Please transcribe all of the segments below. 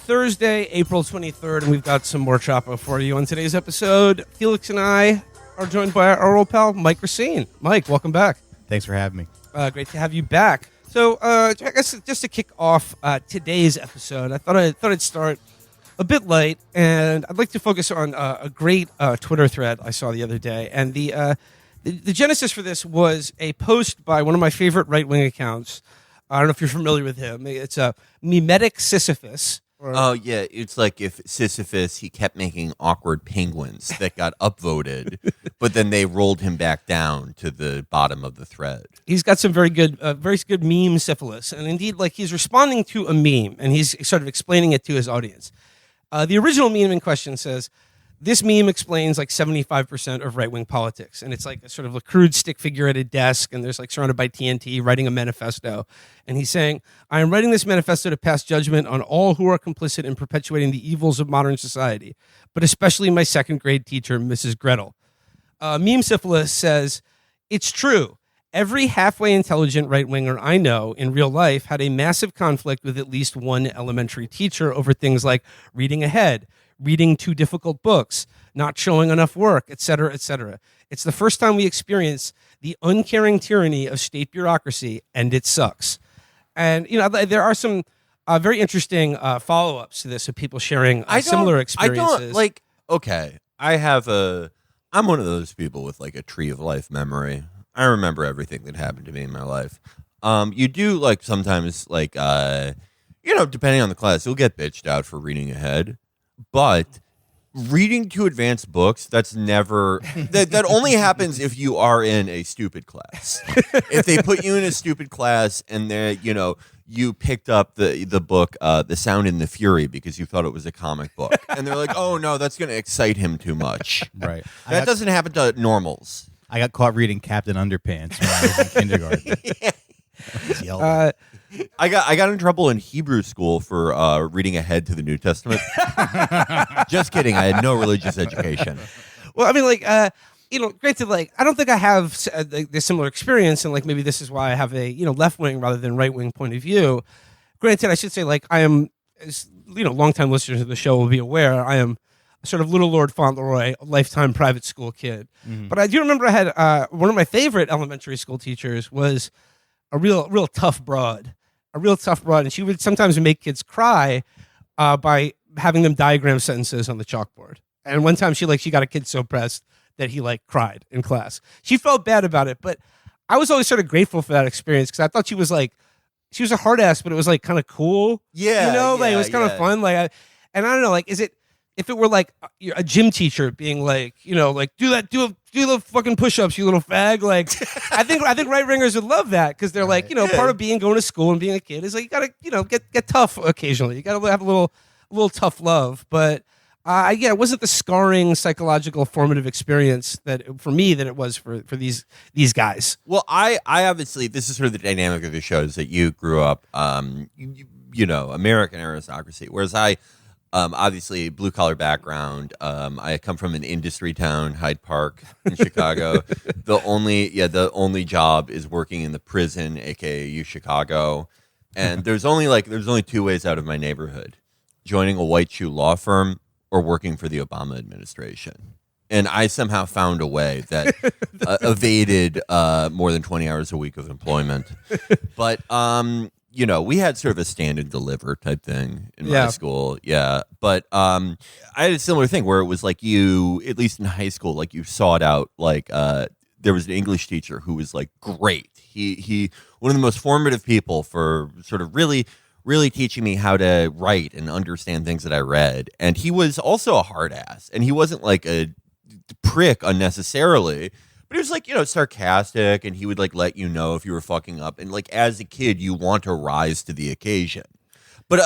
Thursday, April 23rd, and we've got some more Chapo for you. On today's episode, Felix and I are joined by our old pal, Mike Racine. Mike, welcome back. Thanks for having me. Great to have you back. So, I guess just to kick off today's episode, I thought I'd start a bit light, and I'd like to focus on a great Twitter thread I saw the other day. And the genesis for this was a post by one of my favorite right-wing accounts. I don't know if you're familiar with him. It's a mimetic Sisyphus. Oh, yeah. It's like if Sisyphus, he kept making awkward penguins that got upvoted, but then they rolled him back down to the bottom of the thread. He's got some very good meme syphilis. And indeed, like, he's responding to a meme, and he's sort of explaining it to his audience. The original meme in question says, this meme explains like 75% of right-wing politics. And it's like a sort of a crude stick figure at a desk, and there's like surrounded by TNT writing a manifesto. And he's saying, I am writing this manifesto to pass judgment on all who are complicit in perpetuating the evils of modern society, but especially my second grade teacher, Mrs. Gretel. Meme syphilis says, it's true. Every halfway intelligent right-winger I know in real life had a massive conflict with at least one elementary teacher over things like reading ahead, reading too difficult books, not showing enough work, etc., etc. It's the first time we experience the uncaring tyranny of state bureaucracy, and it sucks. And, you know, there are some very interesting follow-ups to this of people sharing similar experiences. I'm one of those people with like a tree of life memory. I remember everything that happened to me in my life. You do like sometimes like, depending on the class, you'll get bitched out for reading ahead. But reading too advanced books, that's never that only happens if you are in a stupid class. If they put you in a stupid class and you picked up the book The Sound and the Fury because you thought it was a comic book, and they're like, oh no, that's going to excite him too much. Right. That doesn't happen to normals. I got caught reading Captain Underpants when I was in kindergarten. Yeah. I got in trouble in Hebrew school for reading ahead to the New Testament. Just kidding. I had no religious education. Well, I mean, like, granted, like, I don't think I have this similar experience, and like maybe this is why I have a left wing rather than right wing point of view. Granted, I should say, like, I am, longtime listeners of the show will be aware, I am a sort of Little Lord Fauntleroy, lifetime private school kid. Mm-hmm. But I do remember I had one of my favorite elementary school teachers was a real tough broad. And she would sometimes make kids cry by having them diagram sentences on the chalkboard. And one time she got a kid so pressed that he cried in class. She felt bad about it, but I was always sort of grateful for that experience because I thought she was a hard ass, but it was kind of cool. Yeah, it was kind of fun. And I don't know, if it were a gym teacher being do the fucking push-ups, you little fag. I think right wingers would love that because they're part of going to school and being a kid is you gotta get tough occasionally. You gotta have a little tough love. But it wasn't the scarring psychological formative experience that for me that it was for these guys. Well, I obviously, this is sort of the dynamic of the show is that you grew up American aristocracy, whereas I. Obviously, blue collar background. I come from an industry town, Hyde Park in Chicago. The only job is working in the prison, aka U Chicago. And there's only two ways out of my neighborhood: joining a white shoe law firm or working for the Obama administration. And I somehow found a way that evaded more than 20 hours a week of employment. But we had sort of a stand and deliver type thing in my school. Yeah. But I had a similar thing where it was you, at least in high school, you sought out, there was an English teacher who was great. He one of the most formative people for sort of really, really teaching me how to write and understand things that I read. And he was also a hard ass, and he wasn't a prick unnecessarily. But he was sarcastic, and he would let you know if you were fucking up. And as a kid, you want to rise to the occasion. But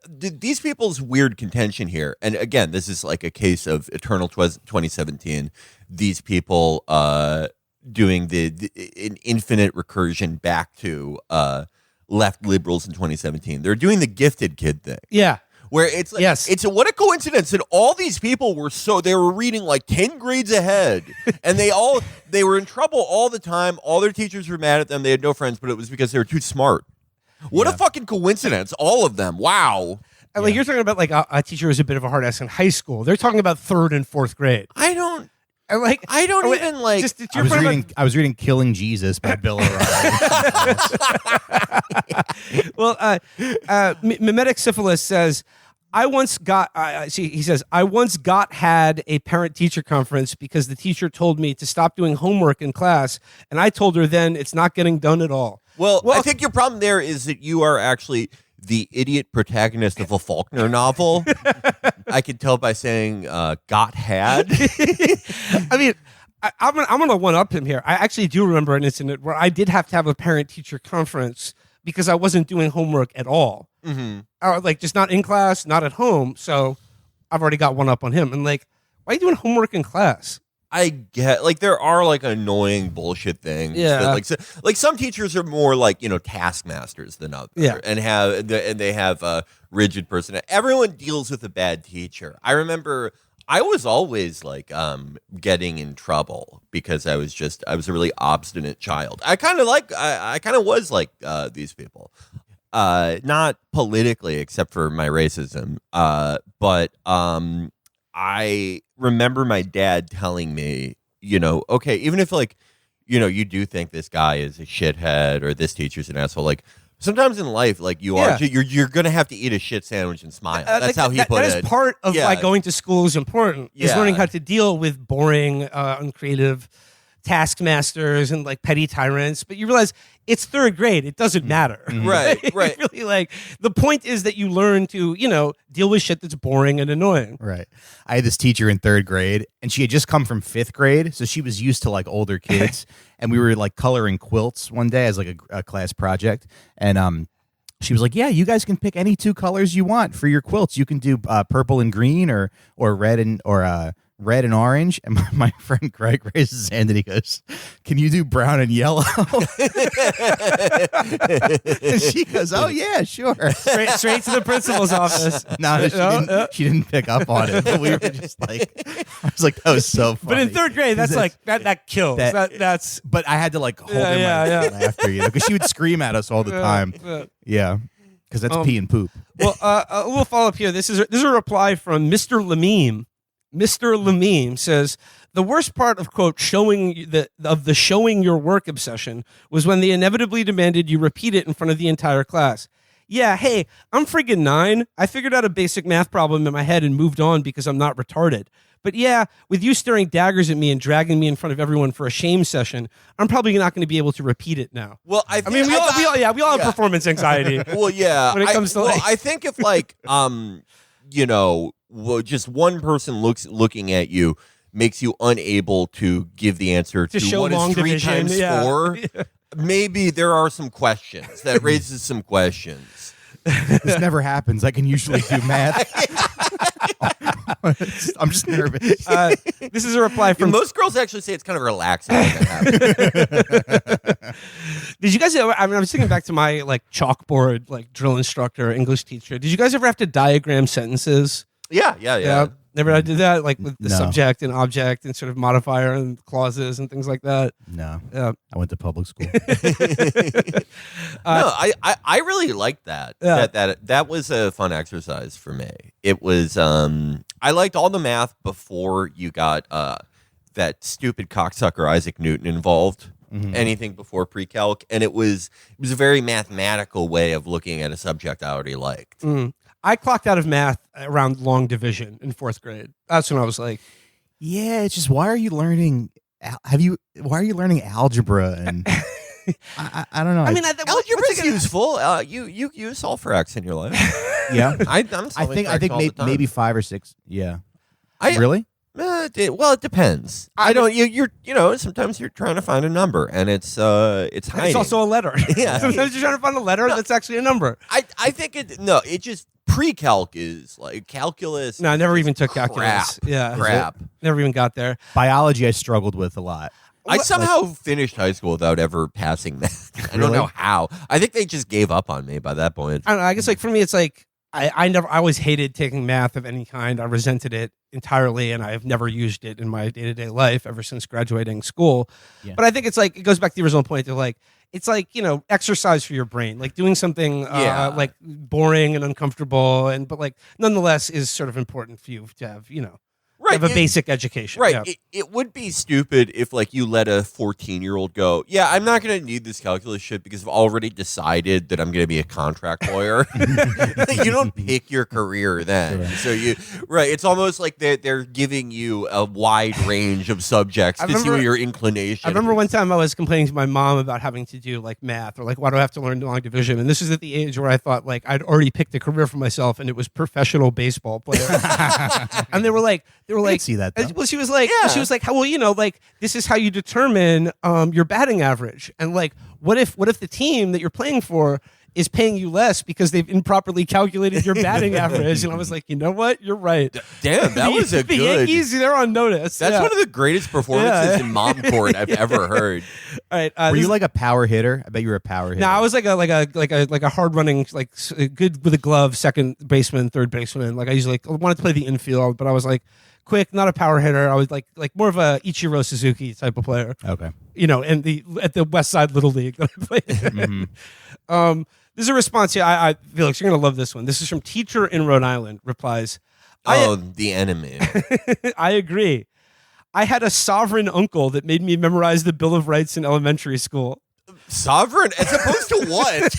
these people's weird contention here, and again, this is a case of eternal 2017. These people doing an infinite recursion back to left liberals in 2017. They're doing the gifted kid thing. Yeah. Where it's what a coincidence that all these people they were reading 10 grades ahead, and they were in trouble all the time. All their teachers were mad at them. They had no friends, but it was because they were too smart. What a fucking coincidence! All of them. Wow. And, like, you're talking about like a teacher who's a bit of a hard ass in high school. They're talking about 3rd and 4th grade. I don't even like. Just, I was reading Killing Jesus by Bill O'Reilly. Well, mimetic syphilis says, I once got. He says, I once had a parent-teacher conference because the teacher told me to stop doing homework in class, and I told her then it's not getting done at all. Well, I think your problem there is that you are actually the idiot protagonist of a Faulkner novel. I could tell by saying "got had." I mean, I'm gonna one up him here. I actually do remember an incident where I did have to have a parent-teacher conference because I wasn't doing homework at all. Mm-hmm. Or, like, just not in class, not at home. So I've already got one up on him. And, like, why are you doing homework in class? I get, like, there are, like, annoying bullshit things. Yeah. That, like some teachers are more like, taskmasters than others. Yeah. And they have a rigid personality. Everyone deals with a bad teacher. I remember I was always like getting in trouble because I was a really obstinate child. I kind of was like these people. Not politically, except for my racism. But I remember my dad telling me, okay, even if like, you do think this guy is a shithead or this teacher's an asshole, like sometimes in life, like you're gonna have to eat a shit sandwich and smile. That's how he put it. That is part of why going to school is important. Is learning how to deal with boring, uncreative taskmasters and like petty tyrants. But you realize it's 3rd grade; it doesn't matter. Right. Really, like the point is that you learn to deal with shit that's boring and annoying. Right. I had this teacher in 3rd grade, and she had just come from 5th grade, so she was used to like older kids. And we were like coloring quilts one day as like a class project, and she was like, "Yeah, you guys can pick any 2 colors you want for your quilts. You can do purple and green, or red and red and orange." And my friend Greg raises his hand and he goes, "Can you do brown and yellow?" And she goes, "Oh yeah, sure." Straight to the principal's office. No, she didn't pick up on it. But we were just like, I was like, that was so funny. But in 3rd grade, that's like that kills. That's. But I had to like hold in my laughter, because she would scream at us all the time. Yeah, because that's pee and poop. Well, a little follow up here. This is a reply from Mr. Lameme. Mr. Lameme says, the worst part of, quote, showing your work obsession was when they inevitably demanded you repeat it in front of the entire class. Yeah, hey, I'm friggin' 9. I figured out a basic math problem in my head and moved on because I'm not retarded. But yeah, with you staring daggers at me and dragging me in front of everyone for a shame session, I'm probably not going to be able to repeat it now. Well, we all have performance anxiety. Well, yeah. When it comes to I think if like, just one person looking at you makes you unable to give the answer to show what long is 3 division. times 4. Yeah. Maybe there are some questions that raises some questions. This never happens. I can usually do math. I'm just nervous. This is a reply from most girls actually say it's kind of relaxing when that happens. Did you guys ever, I was thinking back to my like chalkboard like drill instructor, English teacher. Did you guys ever have to diagram sentences? Yeah. Never did that, like with the No. subject and object and sort of modifier and clauses and things like that. No, Yeah. I went to public school. No, I really liked that. Yeah. That was a fun exercise for me. It was I liked all the math before you got that stupid cocksucker Isaac Newton involved. Mhm. Anything before pre-calc, and it was a very mathematical way of looking at a subject I already liked. I clocked out of math around long division in 4th grade. That's when I was like, Yeah, it's just why are you learning? Why are you learning algebra? And I don't know. I mean, Algebra is useful. You use solve for X in your life. yeah. I think maybe 5 or 6. Yeah. Really? It depends. I don't. You're sometimes you're trying to find a number, and it's hiding. it's also a letter. Yeah. Sometimes you're trying to find a letter that's actually a number. I think it just pre-calc is like calculus. No, I never even took crap. calculus. Yeah. Crap. Never even got there. Biology I struggled with a lot. I somehow finished high school without ever passing that. I don't Really? know how. I think they just gave up on me by that point. I don't know. I guess like for me, it's like I always hated taking math of any kind. I resented it entirely, and I have never used it in my day-to-day life ever since graduating school. Yeah. But I think it's like, it goes back to the original point of like, it's like, exercise for your brain, like doing something like boring and uncomfortable, but like nonetheless is sort of important for you to have, have a basic education. Right. Yeah. It would be stupid if like you let a 14-year-old go, yeah, I'm not going to need this calculus shit because I've already decided that I'm going to be a contract lawyer. You don't pick your career then. Right. So it's almost like they're giving you a wide range of subjects to see what your inclination I remember is. one time I was complaining to my mom about having to do like math or like, why do I have to learn long division? And this is at the age where I thought like I'd already picked a career for myself and it was professional baseball player. And they were like, I see that, though. well, she was like, well, like this is how you determine your batting average. And like, what if the team that you're playing for is paying you less because they've improperly calculated your batting average? And I was like, you know what? You're right. Damn, that was a the good. Yankees, they're on notice. That's one of the greatest performances in mom court I've ever heard. All right, were you like a power hitter? I bet you were a power hitter. No, I was like a hard running, like good with a glove, second baseman, third baseman. Like I usually wanted to play the infield, but I was like quick, not a power hitter. I was like more of a Ichiro Suzuki type of player. Okay. And at the West Side Little League that I played. Mm-hmm. There's a response here. I Felix, you're gonna love this one. This is from Teacher in Rhode Island. Replies, the enemy. I agree. I had a sovereign uncle that made me memorize the Bill of Rights in elementary school. Sovereign as opposed to what?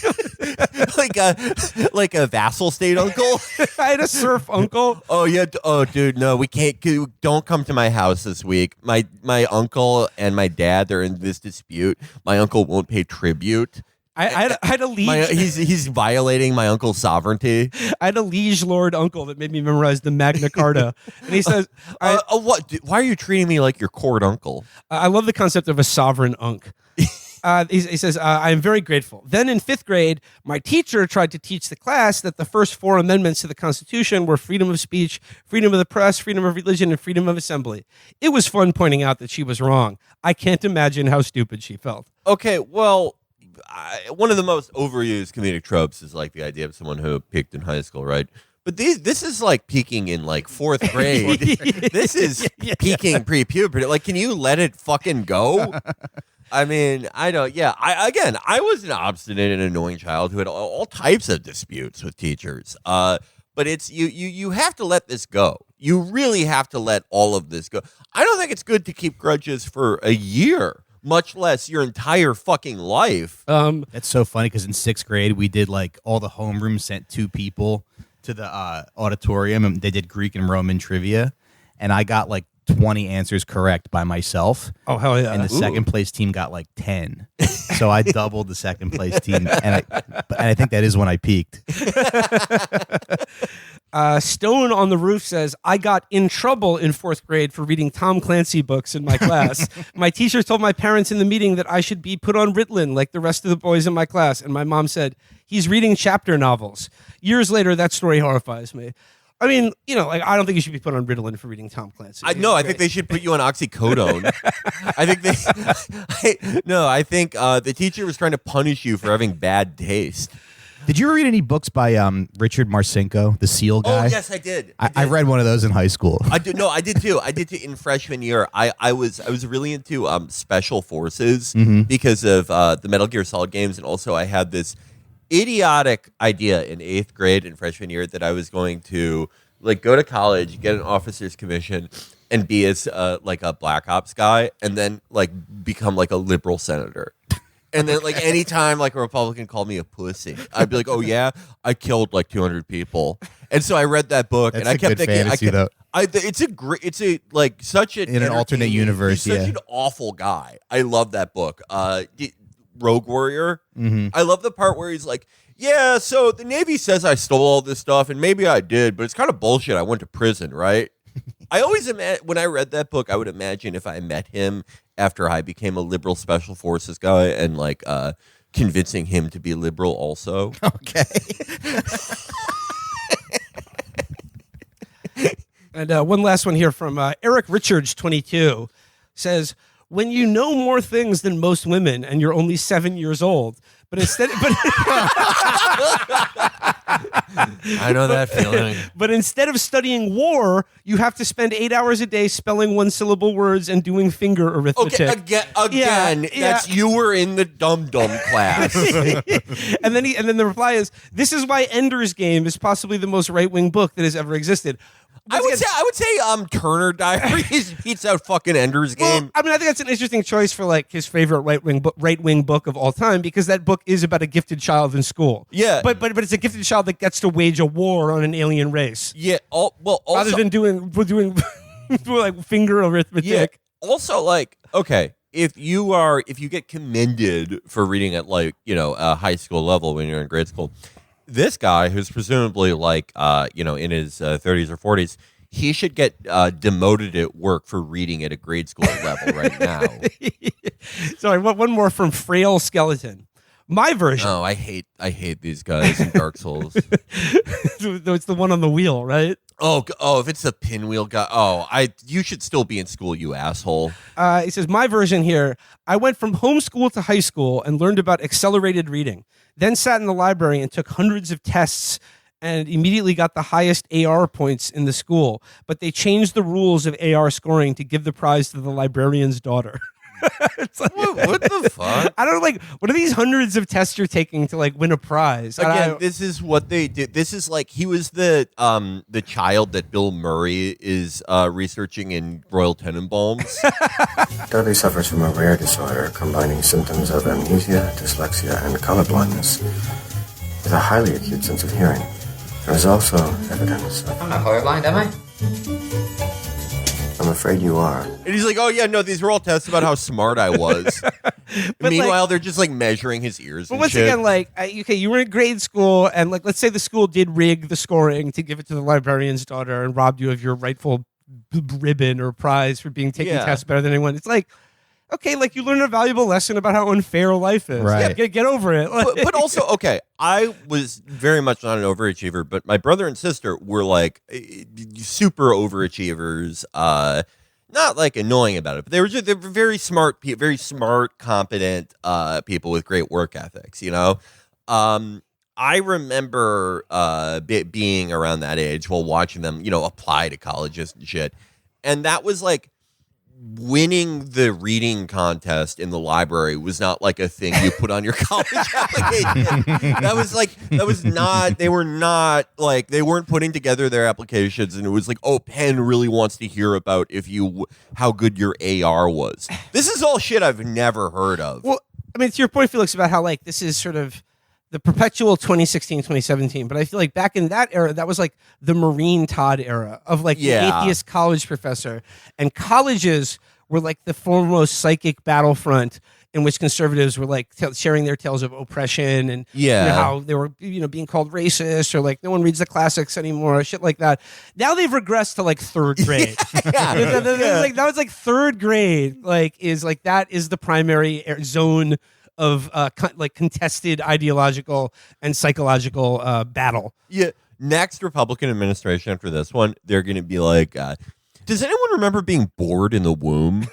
like a vassal state uncle? I had a serf uncle. Oh yeah. Oh dude, no, we can't. Don't come to my house this week. My uncle and my dad, they're in this dispute. My uncle won't pay tribute. I had a liege. He's violating my uncle's sovereignty. I had a liege lord uncle that made me memorize the Magna Carta, and he says, "What? Why are you treating me like your court uncle?" I love the concept of a sovereign unk. He says, I am very grateful. Then in 5th grade, my teacher tried to teach the class that the first 4 amendments to the Constitution were freedom of speech, freedom of the press, freedom of religion, and freedom of assembly. It was fun pointing out that she was wrong. I can't imagine how stupid she felt. Okay, well, one of the most overused comedic tropes is like the idea of someone who peaked in high school, right? But this is like peaking in like 4th grade. This is peaking pre-puberty. Like, can you let it fucking go? I mean, I don't. Yeah, I was an obstinate and annoying child who had all types of disputes with teachers. But it's you have to let this go. You really have to let all of this go. I don't think it's good to keep grudges for a year, much less your entire fucking life. That's so funny because in 6th grade we did like all the homeroom sent 2 people to the auditorium and they did Greek and Roman trivia, and I got like 20 answers correct by myself. Oh, hell yeah. And the second place team got like 10. So I doubled the second place team. And I think that is when I peaked. Stone on the Roof says, I got in trouble in 4th grade for reading Tom Clancy books in my class. My teacher told my parents in the meeting that I should be put on Ritalin like the rest of the boys in my class. And my mom said, he's reading chapter novels. Years later, that story horrifies me. I mean, like I don't think you should be put on Ritalin for reading Tom Clancy. I think they should put you on oxycodone. I think the teacher was trying to punish you for having bad taste. Did you ever read any books by Richard Marcinko, the SEAL guy? Oh, yes, I did. I read one of those in high school. I did too. I did too in freshman year. I was really into special forces because of the Metal Gear Solid games, and also I had this idiotic idea in 8th grade and freshman year that I was going to like go to college, get an officer's commission, and be as like a Black Ops guy, and then like become like a liberal senator. And then like anytime like a Republican called me a pussy, I'd be like, oh yeah, I killed like 200 people. And so I read that book. That's and I kept good thinking, fantasy, though. It's like such an in an alternate universe. He's such an awful guy. I love that book. Rogue Warrior. Mm-hmm. I love the part where he's like, yeah, so the Navy says I stole all this stuff, and maybe I did, but it's kind of bullshit. I went to prison, right? I always imagine when I read that book, I would imagine if I met him after I became a liberal special forces guy and like convincing him to be liberal also. Okay. And one last one here from Eric Richards, 22, says, when you know more things than most women and you're only 7 years old, but instead, I know that feeling. But instead of studying war, you have to spend 8 hours a day spelling one-syllable words and doing finger arithmetic. Okay, again, that's you were in the dum-dum class. and then the reply is, "This is why Ender's Game is possibly the most right-wing book that has ever existed." I would say Turner Diaries beats out fucking Ender's Game. I mean, I think that's an interesting choice for like his favorite right-wing book of all time, because that book is about a gifted child in school. Yeah. But it's a gifted child that gets to wage a war on an alien race. Yeah. Also, Rather than doing like finger arithmetic. yeah. Also, like, okay, if you get commended for reading at like, a high school level when you're in grade school, this guy who's presumably like, in his 30s or 40s, he should get demoted at work for reading at a grade school level right now. Sorry, one more from Frail Skeleton. My version. Oh, I hate these guys in Dark Souls. It's the one on the wheel, right? Oh, if it's the pinwheel guy. You should still be in school, you asshole. He says, my version here, I went from homeschool to high school and learned about accelerated reading. Then sat in the library and took hundreds of tests and immediately got the highest AR points in the school. But they changed the rules of AR scoring to give the prize to the librarian's daughter. It's like, what the fuck? I don't know, like, what are these hundreds of tests you're taking to like win a prize? Again, this is what they did. This is like he was the child that Bill Murray is researching in Royal Tenenbaums. Dudley suffers from a rare disorder combining symptoms of amnesia, dyslexia, and colorblindness with a highly acute sense of hearing. There is also evidence of... I'm not colorblind, am I? I'm afraid you are. And he's like, oh yeah, no, these were all tests about how smart I was. Meanwhile, they're just like measuring his ears. But and once shit. again, like, okay, you were in grade school, and like, let's say the school did rig the scoring to give it to the librarian's daughter and robbed you of your rightful ribbon or prize for being taking tests better than anyone. It's like, okay, like you learned a valuable lesson about how unfair life is. Right. Yeah, get over it. but also, okay, I was very much not an overachiever, but my brother and sister were like super overachievers. Not like annoying about it, but they were very smart, very smart, competent people with great work ethics. I remember being around that age while watching them, apply to colleges and shit, and that was like, winning the reading contest in the library was not like a thing you put on your college application. They weren't putting together their applications, and it was like, oh, Penn really wants to hear about how good your AR was. This is all shit I've never heard of. Well, I mean, to your point, Felix, about how like this is sort of the perpetual 2016, 2017. But I feel like back in that era, that was like the Marine Todd era of like the atheist college professor. And colleges were like the foremost psychic battlefront in which conservatives were like sharing their tales of oppression and how they were being called racist, or like no one reads the classics anymore, shit like that. Now they've regressed to like third grade. Like that was like third grade. Like that is the primary zone of like contested ideological and psychological battle. Yeah. Next Republican administration after this one, they're going to be like, does anyone remember being bored in the womb?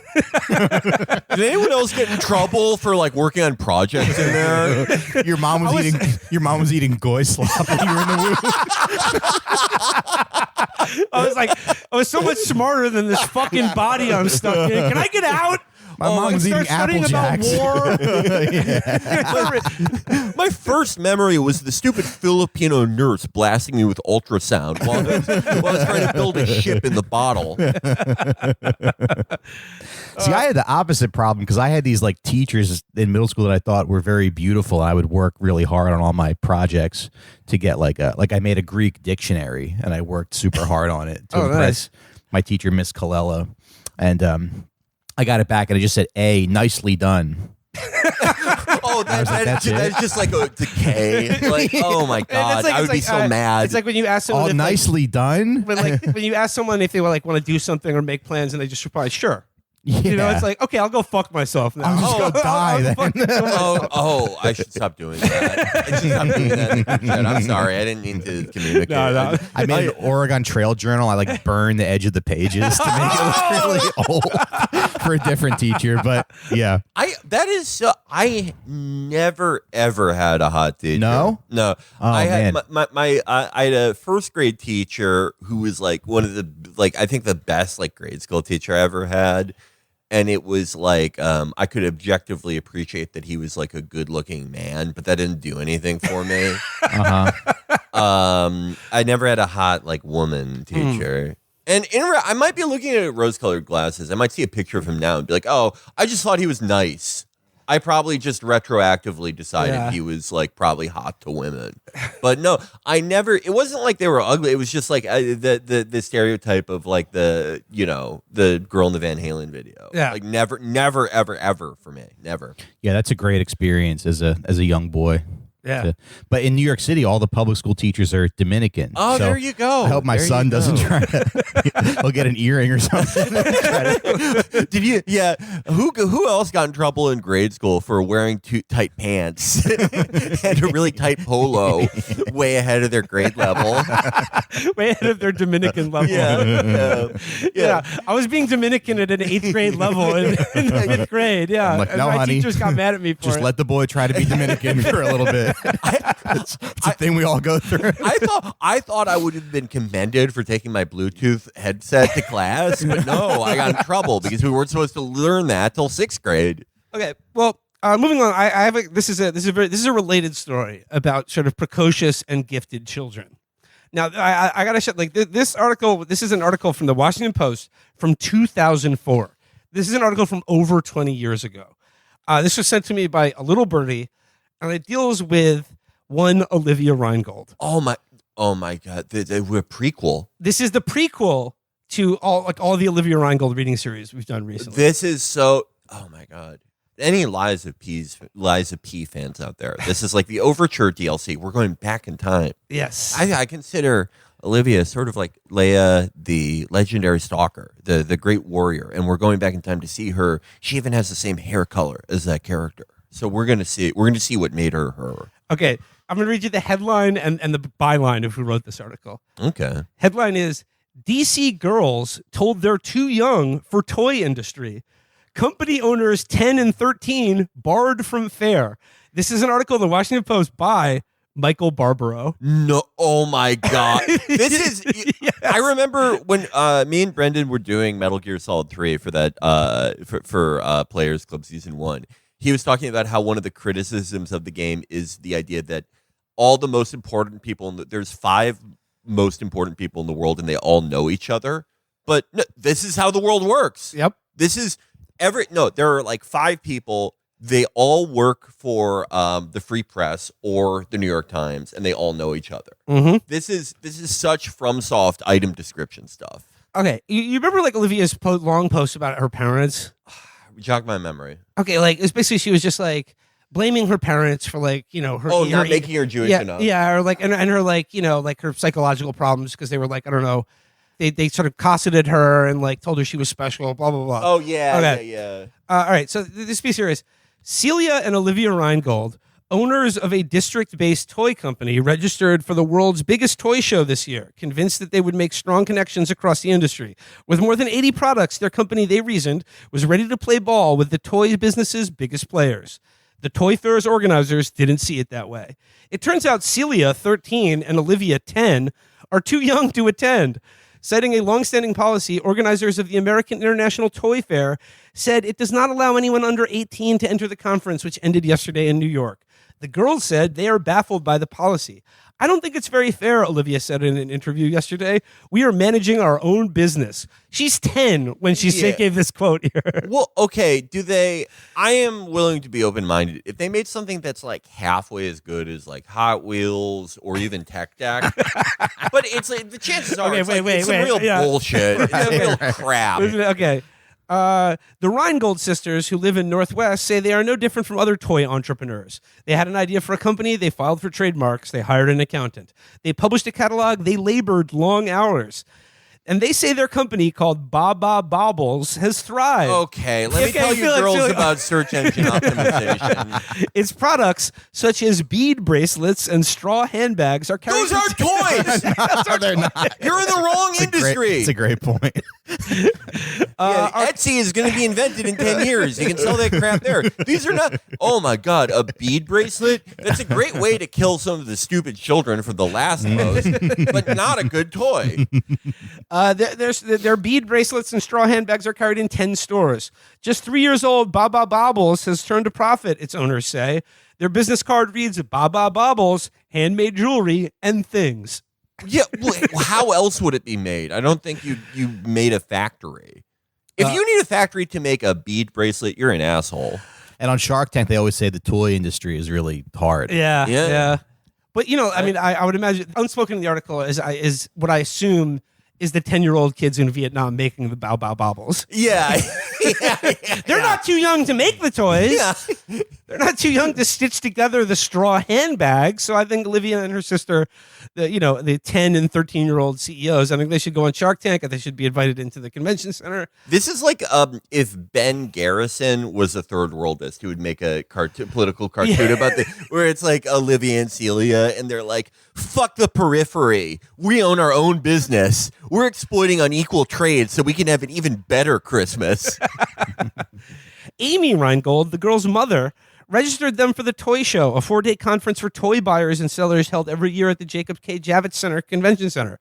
Did anyone else get in trouble for like working on projects in there? Your mom was eating goy slop when you were in the womb. I was so much smarter than this fucking body I'm stuck in. Can I get out? My mom was eating Apple Jacks. My first memory was the stupid Filipino nurse blasting me with ultrasound while I was trying to build a ship in the bottle. See, I had the opposite problem because I had these like teachers in middle school that I thought were very beautiful. I would work really hard on all my projects to get like I made a Greek dictionary and I worked super hard on it to impress my teacher, Miss Colella. And I got it back and it just said A, nicely done. That's just like a decay. Like, oh my god, I would be so mad. It's like when you ask someone, nicely done. When you ask someone if they want to do something or make plans, and they just reply, "Sure." Yeah. it's like, okay, I'll go fuck myself now. I'm just gonna die then. I should stop doing that. I should stop doing that. Shit, I'm sorry. I didn't mean to communicate. No. I made an Oregon Trail journal. I like burned the edge of the pages to make it look really old for a different teacher. But yeah, I never ever had a hot teacher. No? No. Oh, I had man. I had a first grade teacher who was like one of the I think the best like grade school teacher I ever had. And it was like I could objectively appreciate that he was like a good looking man, but that didn't do anything for me. I never had a hot like woman teacher. And I might be looking at rose-colored glasses. I might see a picture of him now and be like, "Oh, I just thought he was nice." I probably just retroactively decided he was like probably hot to women, but no, I never. It wasn't like they were ugly. It was just like the stereotype of like the girl in the Van Halen video. Yeah, like never, ever for me, never. yeah, that's a great experience as a young boy. Yeah. But in New York City, all the public school teachers are Dominican. Oh, so there you go. I hope my son doesn't try to. He'll get an earring or something. Did you? Yeah. Who else got in trouble in grade school for wearing too tight pants and a really tight polo, way ahead of their grade level? Way ahead of their Dominican level. Yeah. I was being Dominican at an 8th grade level in 5th grade. Yeah. I'm like, And no, my honey. teachers got mad at me for Just it. let the boy try to be Dominican for a little bit. It's a thing we all go through. I thought I would have been commended for taking my Bluetooth headset to class, but no, I got in trouble because we weren't supposed to learn that till 6th grade. Okay, well, moving on. I have this is a related story about sort of precocious and gifted children. Now, I gotta show this article. This is an article from the Washington Post from 2004. This is an article from over 20 years ago. This was sent to me by a little birdie, and it deals with one Olivia Reingold. Oh my God! We're prequel. This is the prequel to all the Olivia Reingold reading series we've done recently. This is so. Oh my God! Any Liza P fans out there? This is like the Overture DLC. We're going back in time. Yes, I consider Olivia sort of like Leia, the legendary stalker, the great warrior, and we're going back in time to see her. She even has the same hair color as that character. So we're gonna see what made her her. Okay, I'm gonna read you the headline and the byline of who wrote this article. Okay. Headline is DC girls told they're too young for toy industry. Company owners 10 and 13 barred from fair. This is an article in the Washington Post by Michael Barbaro. No, oh my God. This is Yes. I remember when me and Brendan were doing Metal Gear Solid 3 for that for Players Club Season 1. He was talking about how one of the criticisms of the game is the idea that all the most important people there's 5 most important people in the world and they all know each other. But no, this is how the world works. Yep. This is there are like 5 people. They all work for the Free Press or the New York Times, and they all know each other. Mm-hmm. This is such FromSoft item description stuff. Okay, you remember like Olivia's long post about her parents? Jog my memory. Okay, like it's basically she was just like blaming her parents for like her not making her Jewish enough. Yeah, or like and her like like her psychological problems because they were like I don't know. They sort of cosseted her and like told her she was special, blah blah blah. Oh yeah, okay. yeah. All right, so this piece here is Celia and Olivia Reingold, owners of a district-based toy company, registered for the world's biggest toy show this year, convinced that they would make strong connections across the industry. With more than 80 products, their company, they reasoned, was ready to play ball with the toy business's biggest players. The Toy Fair's organizers didn't see it that way. It turns out Celia, 13, and Olivia, 10, are too young to attend. Citing a long-standing policy, organizers of the American International Toy Fair said it does not allow anyone under 18 to enter the conference, which ended yesterday in New York. The girls said they are baffled by the policy. I don't think it's very fair, Olivia said in an interview yesterday. We are managing our own business. She's 10 when she gave this quote here. Well, okay, I am willing to be open-minded. If they made something that's like halfway as good as like Hot Wheels or even Tech Deck, but it's like the chances are it's some real bullshit. It's real crap. Okay. The Reingold sisters, who live in Northwest, say they are no different from other toy entrepreneurs. They had an idea for a company, they filed for trademarks, they hired an accountant. They published a catalog, they labored long hours. And they say their company called Baba Bobbles has thrived. Okay, let me tell you girls about search engine optimization. Its products, such as bead bracelets and straw handbags, are carried. Those are toys. No, they're not. You're in the wrong industry. It's a great point. Etsy is going to be invented in 10 years. You can sell that crap there. These are not. Oh my God, a bead bracelet? That's a great way to kill some of the stupid children for The Last of Us, but not a good toy. Their bead bracelets and straw handbags are carried in 10 stores. Just 3 years old, Baba Bobbles has turned a profit, its owners say. Their business card reads, Baba Bobbles, handmade jewelry and things. Yeah, well, how else would it be made? I don't think you made a factory. If you need a factory to make a bead bracelet, you're an asshole. And on Shark Tank, they always say the toy industry is really hard. Yeah. But, I mean, I would imagine, unspoken in the article is what I assume is the 10-year-old kids in Vietnam making the Bao Bao Bobbles. Yeah. They're not too young to make the toys. Yeah. They're not too young to stitch together the straw handbags. So I think Olivia and her sister, the 10 and 13-year-old CEOs, I think they should go on Shark Tank and they should be invited into the convention center. This is like if Ben Garrison was a third worldist who would make a political cartoon about where it's like Olivia and Celia and they're like, fuck the periphery. We own our own business. We're exploiting unequal trade so we can have an even better Christmas. Amy Reingold, the girl's mother, registered them for the Toy Show, a 4-day conference for toy buyers and sellers held every year at the Jacob K. Javits Center Convention Center.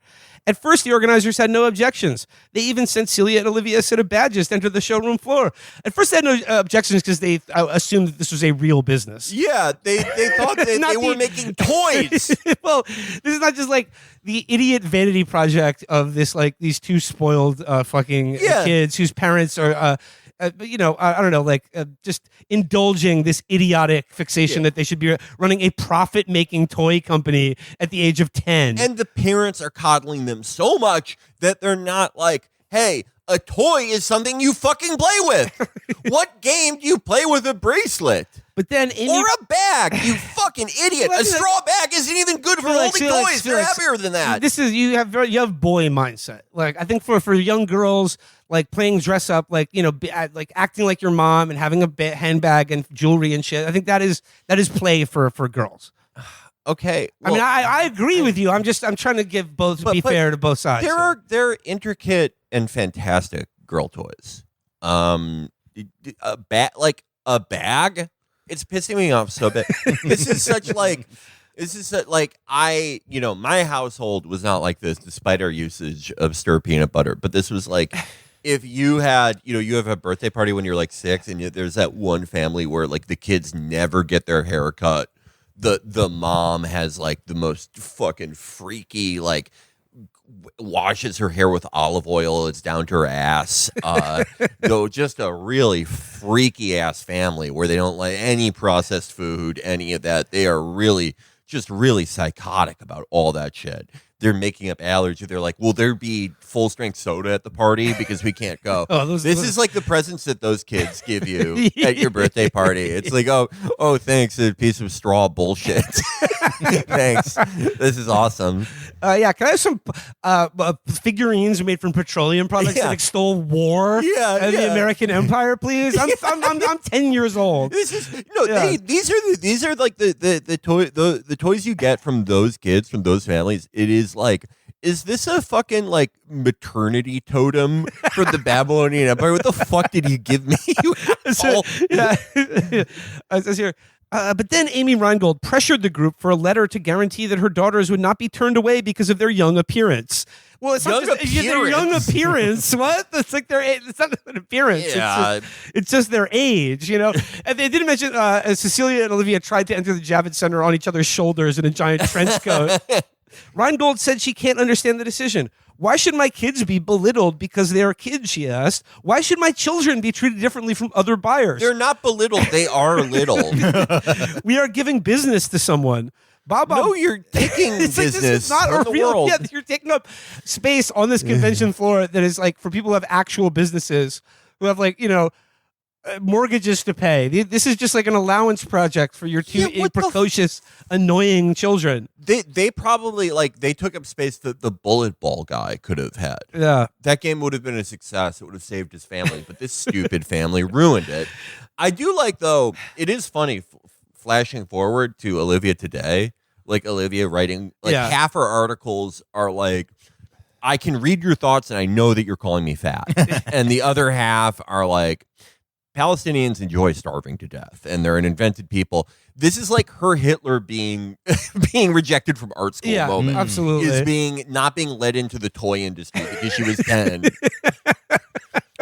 At first, the organizers had no objections. They even sent Celia and Olivia a set of badges to enter the showroom floor. At first, they had no objections because they assumed that this was a real business. Yeah, they thought that they were making toys. Well, this is not just like the idiot vanity project of these two spoiled fucking kids whose parents are... I don't know, just indulging this idiotic fixation that they should be running a profit-making toy company at the age of 10. And the parents are coddling them so much that they're not like, hey, a toy is something you fucking play with. What game do you play with a bracelet? But then or a bag, you fucking idiot. A straw bag isn't even good for holding toys. They're heavier than that. This is you have boy mindset. Like I think for young girls, like playing dress up, like acting like your mom and having a handbag and jewelry and shit. I think that is play for girls. Okay, well, I mean, I agree with you. I'm trying to give be fair to both sides. There are intricate and fantastic girl toys. A bag. It's pissing me off so bad. This is my household was not like this, despite our usage of stir peanut butter. But this was like, if you had, you have a birthday party when you're like 6, and there's that one family where like the kids never get their hair cut. The mom has like the most fucking freaky washes her hair with olive oil. It's down to her ass. Just a really freaky ass family where they don't like any processed food, any of that. They are really psychotic about all that shit. They're making up allergy. They're like, will there be full strength soda at the party because we can't go? This is like the presents that those kids give you at your birthday party. It's like, oh, thanks, a piece of straw bullshit. Thanks, this is awesome. Can I have some figurines made from petroleum products that extol war and the American Empire, please? I'm 10 years old. These are like the toys you get from those kids, from those families. It is like, is this a fucking like maternity totem for the Babylonian Empire? What the fuck did you give me? It says here. But then Amy Reingold pressured the group for a letter to guarantee that her daughters would not be turned away because of their young appearance. Well, it's not just their young appearance. What? It's like it's not an appearance. Yeah. It's just their age, And they didn't mention Cecilia and Olivia tried to enter the Javits Center on each other's shoulders in a giant trench coat. Reingold said she can't understand the decision. Why should my kids be belittled because they are kids, she asked. Why should my children be treated differently from other buyers? They're not belittled. They are little. We are giving business to someone. No, you're taking business. Like, this is not a real world. Yeah, you're taking up space on this convention floor that is like for people who have actual businesses who have mortgages to pay. This is just like an allowance project for your two precocious, annoying children. They probably they took up space that the bullet ball guy could have had. Yeah. That game would have been a success. It would have saved his family, but this stupid family ruined it. I do like, though, it is funny flashing forward to Olivia today, Olivia writing, half her articles are like, I can read your thoughts and I know that you're calling me fat. And the other half are like, Palestinians enjoy starving to death and they're an invented people. This is like her Hitler being rejected from art school moment. Absolutely. Is not being led into the toy industry because she was 10.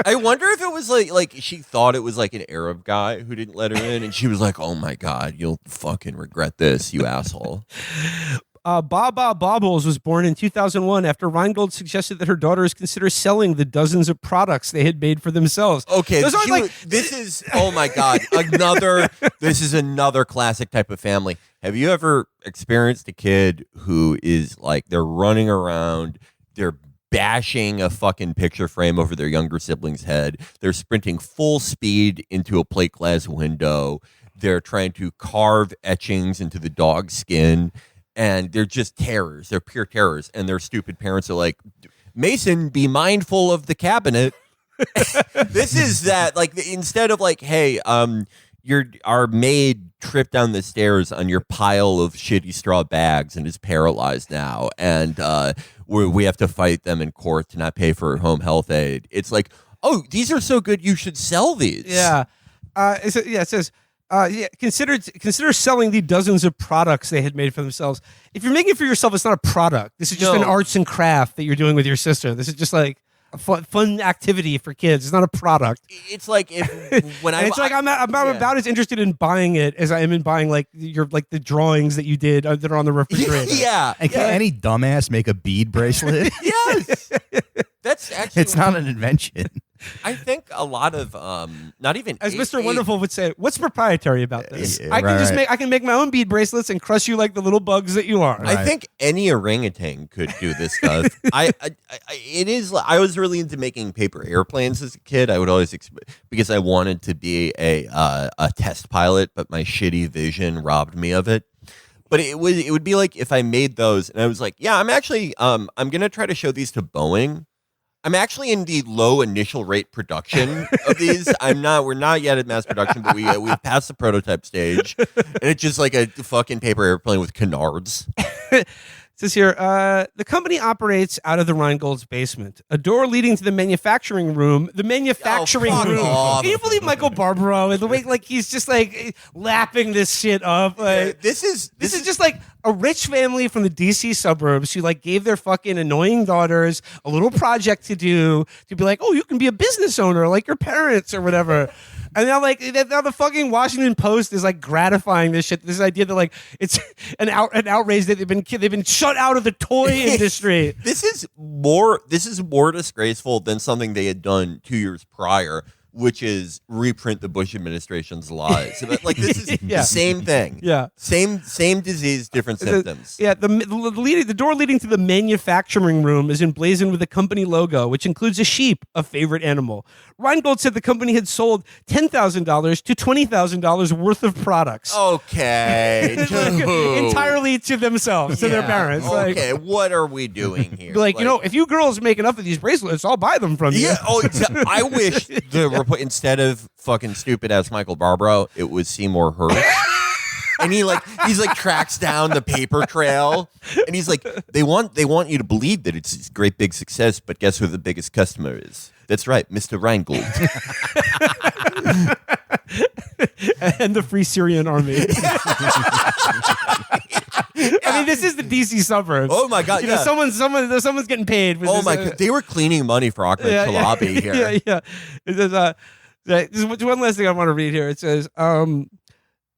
I wonder if it was like she thought it was like an Arab guy who didn't let her in and she was like, oh my God, you'll fucking regret this, you asshole. Baba Bobbles was born in 2001 after Reingold suggested that her daughters consider selling the dozens of products they had made for themselves. Okay, this is, oh my God, this is another classic type of family. Have you ever experienced a kid who is like, they're running around, they're bashing a fucking picture frame over their younger sibling's head, they're sprinting full speed into a plate glass window, they're trying to carve etchings into the dog's skin, and they're just terrors. They're pure terrors. And their stupid parents are like, Mason, be mindful of the cabinet. This is that. Like, instead of like, hey, our maid tripped down the stairs on your pile of shitty straw bags and is paralyzed now. And we have to fight them in court to not pay for home health aid. It's like, oh, these are so good, you should sell these. Yeah. It says, consider selling the dozens of products they had made for themselves. If you're making it for yourself, it's not a product. This is just an arts and craft that you're doing with your sister. This is just like a fun activity for kids. It's not a product. It's like I'm about as interested in buying it as I am in buying the drawings that you did that are on the refrigerator. Yeah. And can any dumbass make a bead bracelet? Yes. That's actually, it's not an invention. I think a lot of not even as Mr. Wonderful would say, what's proprietary about this? Yeah, I can make my own bead bracelets and crush you like the little bugs that you are. I think any orangutan could do this stuff. I was really into making paper airplanes as a kid. I would always because I wanted to be a test pilot, but my shitty vision robbed me of it. But it would be like if I made those and I was like, yeah, I'm actually I'm gonna try to show these to Boeing. I'm actually in the low initial rate production of these. We're not yet at mass production, but we've passed the prototype stage. And it's just like a fucking paper airplane with canards. It says here, the company operates out of the Reingold's basement. A door leading to the manufacturing room. The manufacturing room. Off. Can you believe Michael Barbaro and the way he's just lapping this shit up? This is just like a rich family from the DC suburbs who gave their fucking annoying daughters a little project to do to be like, oh, you can be a business owner like your parents or whatever. And now, now the fucking Washington Post is gratifying this shit. This idea that it's an outrage that they've been shut out of the toy industry. This is more disgraceful than something they had done 2 years prior, which is reprint the Bush administration's lies. This is the same thing. Yeah, same disease, different symptoms. The door leading to the manufacturing room is emblazoned with a company logo, which includes a sheep, a favorite animal. Reingold said the company had sold $10,000 to $20,000 worth of products. Okay, entirely to themselves, to their parents. Okay, what are we doing here? If you girls make enough of ththese bracelets, I'll buy them from you. Yeah. Oh, I wish instead of fucking stupid ass Michael Barbaro, it was Seymour Hersh. And he's tracks down the paper trail, and he's like, they want you to believe that it's a great big success, but guess who the biggest customer is? That's right, Mr. Reingold. And the Free Syrian Army. I mean, this is the DC suburbs. Oh my God! Someone's getting paid. Oh my God! They were cleaning money for Ahmed Chalabi here. Yeah. There's one last thing I want to read here. It says,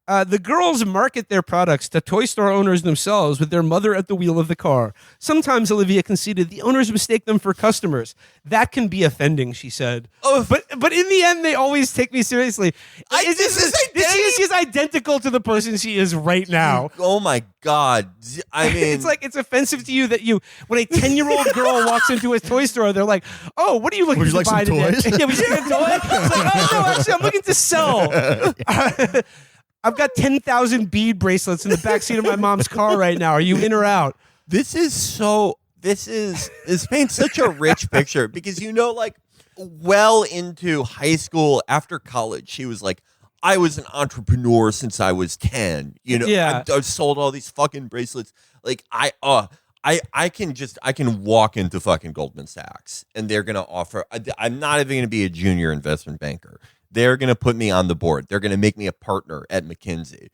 The girls market their products to toy store owners themselves with their mother at the wheel of the car. Sometimes, Olivia conceded, the owners mistake them for customers. That can be offending, she said. Oh. But in the end, they always take me seriously. She's identical to the person she is right now. Oh my God. I mean, It's like, it's offensive to you that when a 10-year-old girl walks into a toy store, they're like, oh, what are you looking Would you to like buy some today? toys? Yeah, would you like a toy? It's like, oh, no, actually, I'm looking to sell. I've got 10,000 bead bracelets in the backseat of my mom's car right now. Are you in or out? this paints such a rich picture because, like well into high school, after college, she was like, I was an entrepreneur since I was 10. Yeah. I've sold all these fucking bracelets. Like I can walk into fucking Goldman Sachs and they're going to offer, I'm not even going to be a junior investment banker. They're going to put me on the board. They're going to make me a partner at McKinsey.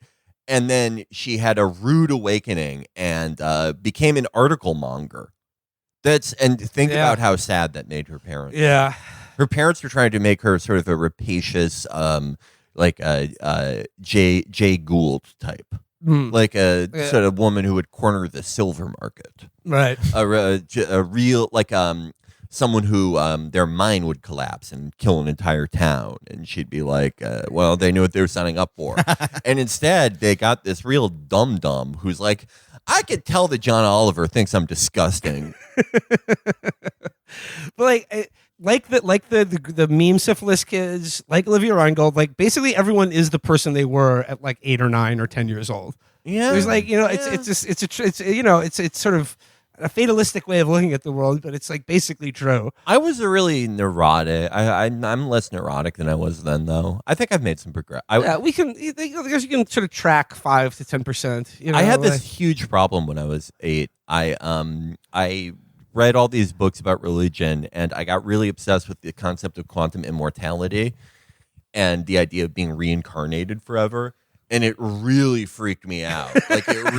And then she had a rude awakening and became an article monger. Think about how sad that made her parents. Yeah. Her parents were trying to make her sort of a rapacious, Jay Gould type. Like a sort of woman who would corner the silver market. Right. A real, someone who their mind would collapse and kill an entire town. And she'd be like, well, they knew what they were signing up for. And instead, they got this real dum-dum who's like, I could tell that John Oliver thinks I'm disgusting. But the meme syphilis kids, like Olivia Reingold, like basically everyone is the person they were at like 8 or 9 or 10 years old. Yeah. There's it's sort of a fatalistic way of looking at the world, but it's like basically true. I was a really neurotic. I'm less neurotic than I was then, though. I think I've made some progress. You can sort of track 5 to 10%. I had this huge problem when I was 8. I read all these books about religion, and I got really obsessed with the concept of quantum immortality and the idea of being reincarnated forever. And it really freaked me out. It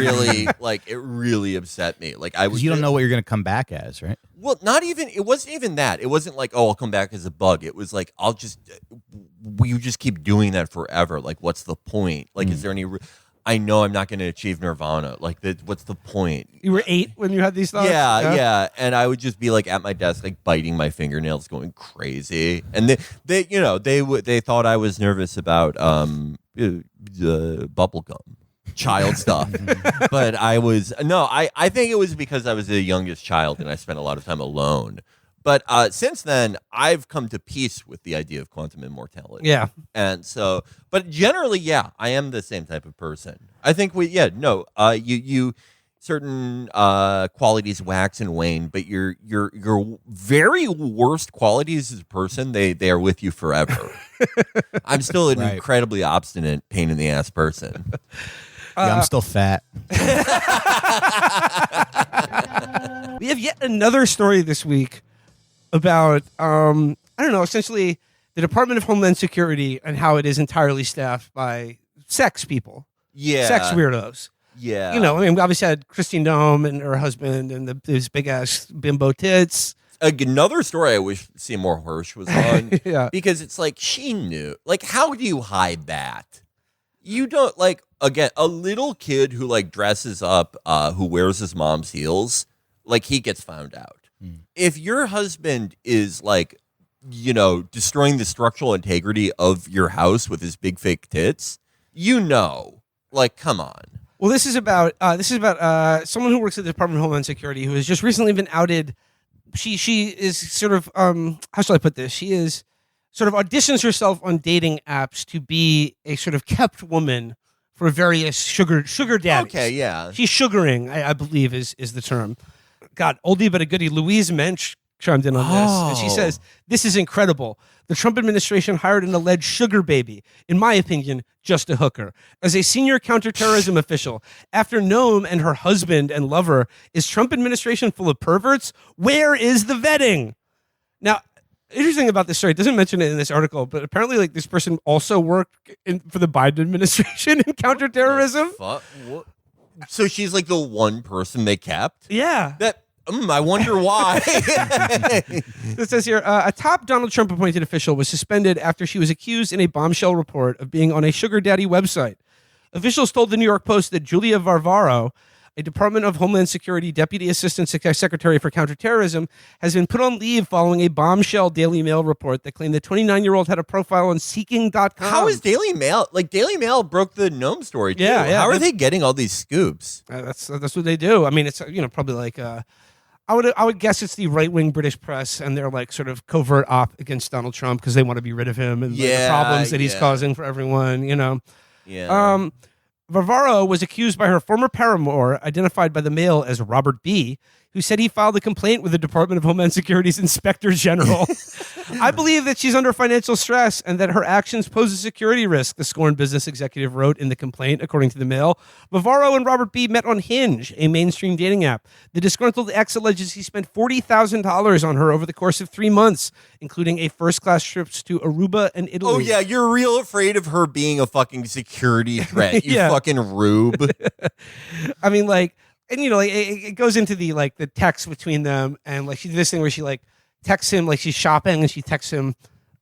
really upset me. Like I was. You don't know what you're going to come back as, right? Well, it wasn't even that. It wasn't like, oh, I'll come back as a bug. It was like, you just keep doing that forever. Like, what's the point? Like, is there any, I know I'm not going to achieve nirvana. Like, what's the point? You were 8 when you had these thoughts? Yeah. And I would just be like at my desk, like biting my fingernails, going crazy. And they thought I was nervous about, bubble gum, child stuff. But I think it was because I was the youngest child and I spent a lot of time alone. But since then, I've come to peace with the idea of quantum immortality. Yeah. And so, but generally, yeah, I am the same type of person. I think you certain qualities wax and wane, but your very worst qualities as a person, they are with you forever. I'm still an incredibly obstinate, pain in the ass person. I'm still fat. We have yet another story this week about essentially the Department of Homeland Security and how it is entirely staffed by sex people. Yeah. Sex weirdos. Yeah. We obviously had Christine Dome and her husband and these big ass bimbo tits. Another story I wish Seymour Hersh was on. Yeah. Because it's like, she knew. Like, how do you hide that? You don't, like, again, a little kid who, like, dresses up, who wears his mom's heels, like, he gets found out. If your husband is, like, destroying the structural integrity of your house with his big fake tits, like, come on. Well, this is about someone who works at the Department of Homeland Security who has just recently been outed. She is sort of how shall I put this? She is sort of auditions herself on dating apps to be a sort of kept woman for various sugar daddies. Okay, yeah. She's sugaring, I believe is the term. God, oldie but a goodie. Louise Mensch chimed in on this, and she says, "This is incredible. The Trump administration hired an alleged sugar baby. In my opinion, just a hooker. As a senior counterterrorism official, after Noam and her husband and lover, is Trump administration full of perverts? Where is the vetting?" Now, interesting about this story, it doesn't mention it in this article, but apparently, like, this person also worked for the Biden administration in counterterrorism. So she's like the one person they kept? Yeah. I wonder why. It says here, a top Donald Trump appointed official was suspended after she was accused in a bombshell report of being on a sugar daddy website. Officials told the New York Post that Julia Varvaro, a Department of Homeland Security Deputy Assistant Secretary for Counterterrorism, has been put on leave following a bombshell Daily Mail report that claimed the 29-year-old had a profile on Seeking.com. How is Daily Mail? Like, Daily Mail broke the gnome story, too. Yeah. How are they getting all these scoops? That's what they do. I mean, it's probably like I would guess it's the right-wing British press and their like sort of covert op against Donald Trump because they want to be rid of him and like, the problems that he's causing for everyone. Yeah. Varvaro was accused by her former paramour, identified by the Mail as Robert B., who said he filed a complaint with the Department of Homeland Security's Inspector General. I believe that she's under financial stress and that her actions pose a security risk, the scorned business executive wrote in the complaint, according to the Mail. Varvaro and Robert B. met on Hinge, a mainstream dating app. The disgruntled ex alleges he spent $40,000 on her over the course of 3 months, including a first-class trip to Aruba and Italy. Oh, yeah, you're real afraid of her being a fucking security threat, you fucking rube. I mean, like... And it goes into the text between them, and like she did this thing where she like texts him like she's shopping, and she texts him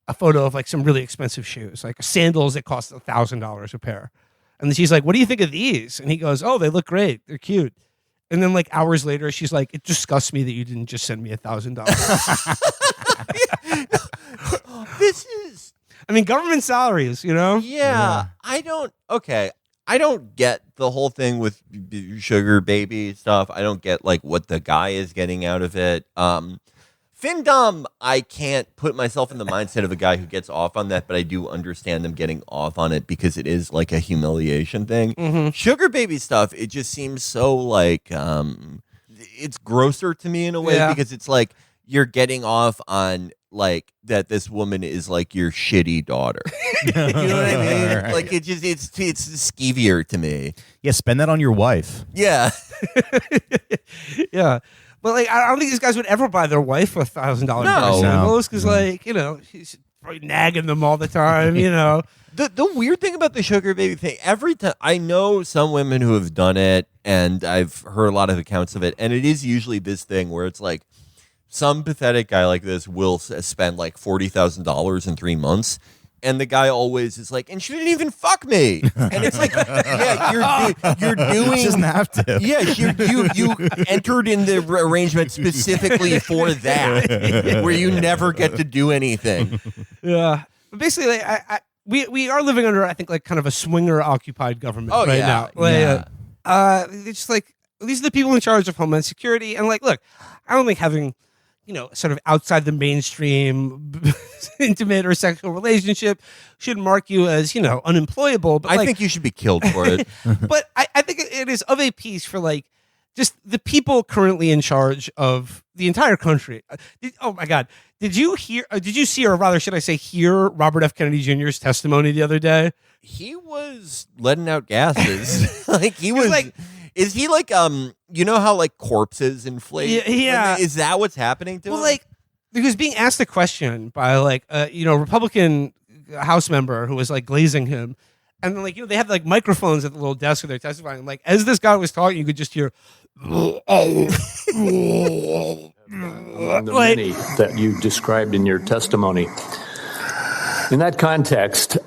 a photo of like some really expensive shoes, like sandals that cost $1,000 a pair. And then she's like, "What do you think of these?" And he goes, "Oh, they look great. They're cute." And then like hours later, she's like, "It disgusts me that you didn't just send me $1,000." This is, I mean, government salaries, Yeah. I don't get the whole thing with sugar baby stuff. I don't get like what the guy is getting out of it. Findom, I can't put myself in the mindset of a guy who gets off on that, but I do understand them getting off on it because it is like a humiliation thing. Mm-hmm. Sugar baby stuff, it just seems so like it's grosser to me in a way because it's like you're getting off on like that this woman is like your shitty daughter. You know what I mean? Right. Like it's skeevier to me. Yeah, spend that on your wife. Yeah. Yeah. But like I don't think these guys would ever buy their wife $1,000 sandals because like, she's probably nagging them all the time, The weird thing about the sugar baby thing, every time I know some women who have done it, and I've heard a lot of accounts of it, and it is usually this thing where it's like some pathetic guy like this will spend like $40,000 in 3 months, and the guy always is like, and she didn't even fuck me, and it's like, yeah, you're doing. She doesn't have to. Yeah, you entered in the arrangement specifically for that, where you never get to do anything. Yeah, but basically, we are living under, I think, like kind of a swinger occupied government now. It's just like these are the people in charge of Homeland Security, and like, look, I don't think having sort of outside the mainstream intimate or sexual relationship should mark you as, unemployable. But I think you should be killed for it. But I think it is of a piece for like just the people currently in charge of the entire country. Oh my God. Did you see, or rather should I say hear Robert F. Kennedy Jr.'s testimony the other day? He was letting out gases. Like he was like, is he like, how like corpses inflate? Yeah. Is that what's happening to him? Well, like, he was being asked a question by like, Republican House member who was like glazing him. And then like, they have like microphones at the little desk where they're testifying. And, like, as this guy was talking, you could just hear. The many that you described in your testimony. In that context,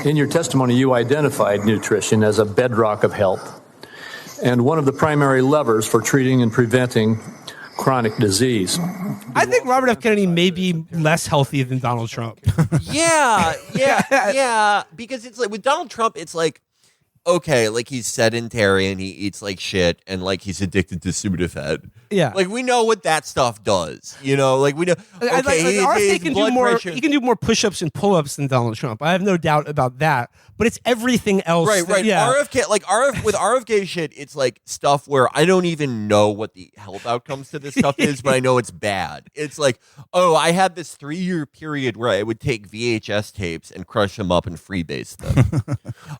in your testimony, you identified nutrition as a bedrock of health and one of the primary levers for treating and preventing chronic disease. I think Robert F. Kennedy may be less healthy than Donald Trump. Yeah. Because it's like with Donald Trump, it's like, okay, like he's sedentary and he eats like shit and like he's addicted to Sudafed. Yeah. Like we know what that stuff does. Like we know. Okay, RFK can do more. He can do more push-ups and pull-ups than Donald Trump. I have no doubt about that. But it's everything else. Right. Yeah. RFK, like with RFK shit, it's like stuff where I don't even know what the health outcomes to this stuff is, but I know it's bad. It's like, oh, I had this 3-year period where I would take VHS tapes and crush them up and freebase them.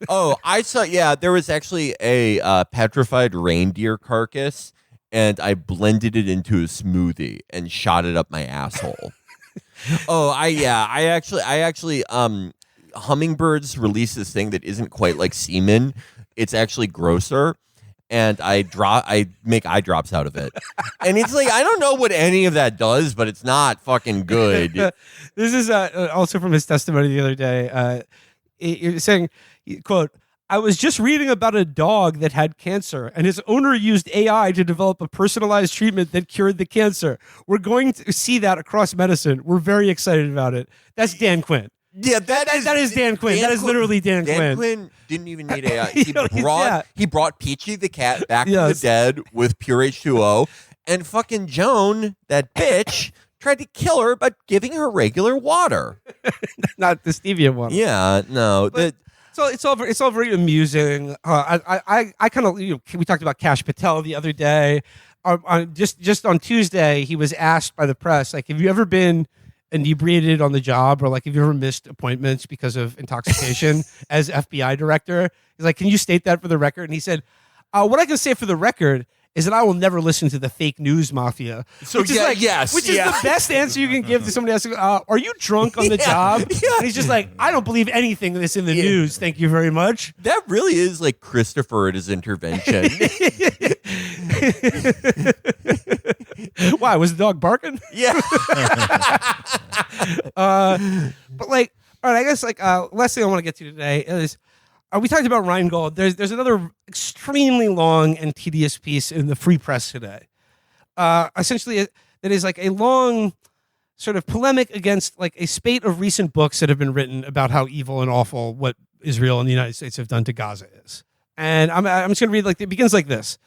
Oh, I saw. Yeah, there was actually a petrified reindeer carcass, and I blended it into a smoothie and shot it up my asshole. Oh, I actually hummingbirds release this thing that isn't quite like semen. It's actually grosser, and I make eye drops out of it. And it's like, I don't know what any of that does, but it's not fucking good. This is also from his testimony the other day. You're saying, quote, I was just reading about a dog that had cancer, and his owner used AI to develop a personalized treatment that cured the cancer. We're going to see that across medicine. We're very excited about it. That's Dan Quinn. Yeah, That is Dan Quinn. That is literally Dan Quinn. Dan Quinn didn't even need AI. Yeah. He brought Peachy the cat back from the dead with pure H2O, and fucking Joan, that bitch, tried to kill her by giving her regular water. Not the stevia one. Yeah, no. So it's all very amusing. I kind of we talked about Kash Patel the other day. Just on Tuesday, he was asked by the press, like, have you ever been inebriated on the job, or like, have you ever missed appointments because of intoxication as FBI director? He's like, can you state that for the record? And he said, what I can say for the record is that I will never listen to the fake news mafia. So which is the best answer you can give to somebody else. Are you drunk on the job? Yeah. And he's just like, I don't believe anything that's in the news. Thank you very much. That really is like Christopher at his intervention. Why, was the dog barking? Yeah. But like, all right, I guess like last thing I want to get to today is we talked about Reingold. There's another extremely long and tedious piece in the Free Press today. Essentially, that is like a long sort of polemic against like a spate of recent books that have been written about how evil and awful what Israel and the United States have done to Gaza is. And I'm just going to read, like, it begins like this.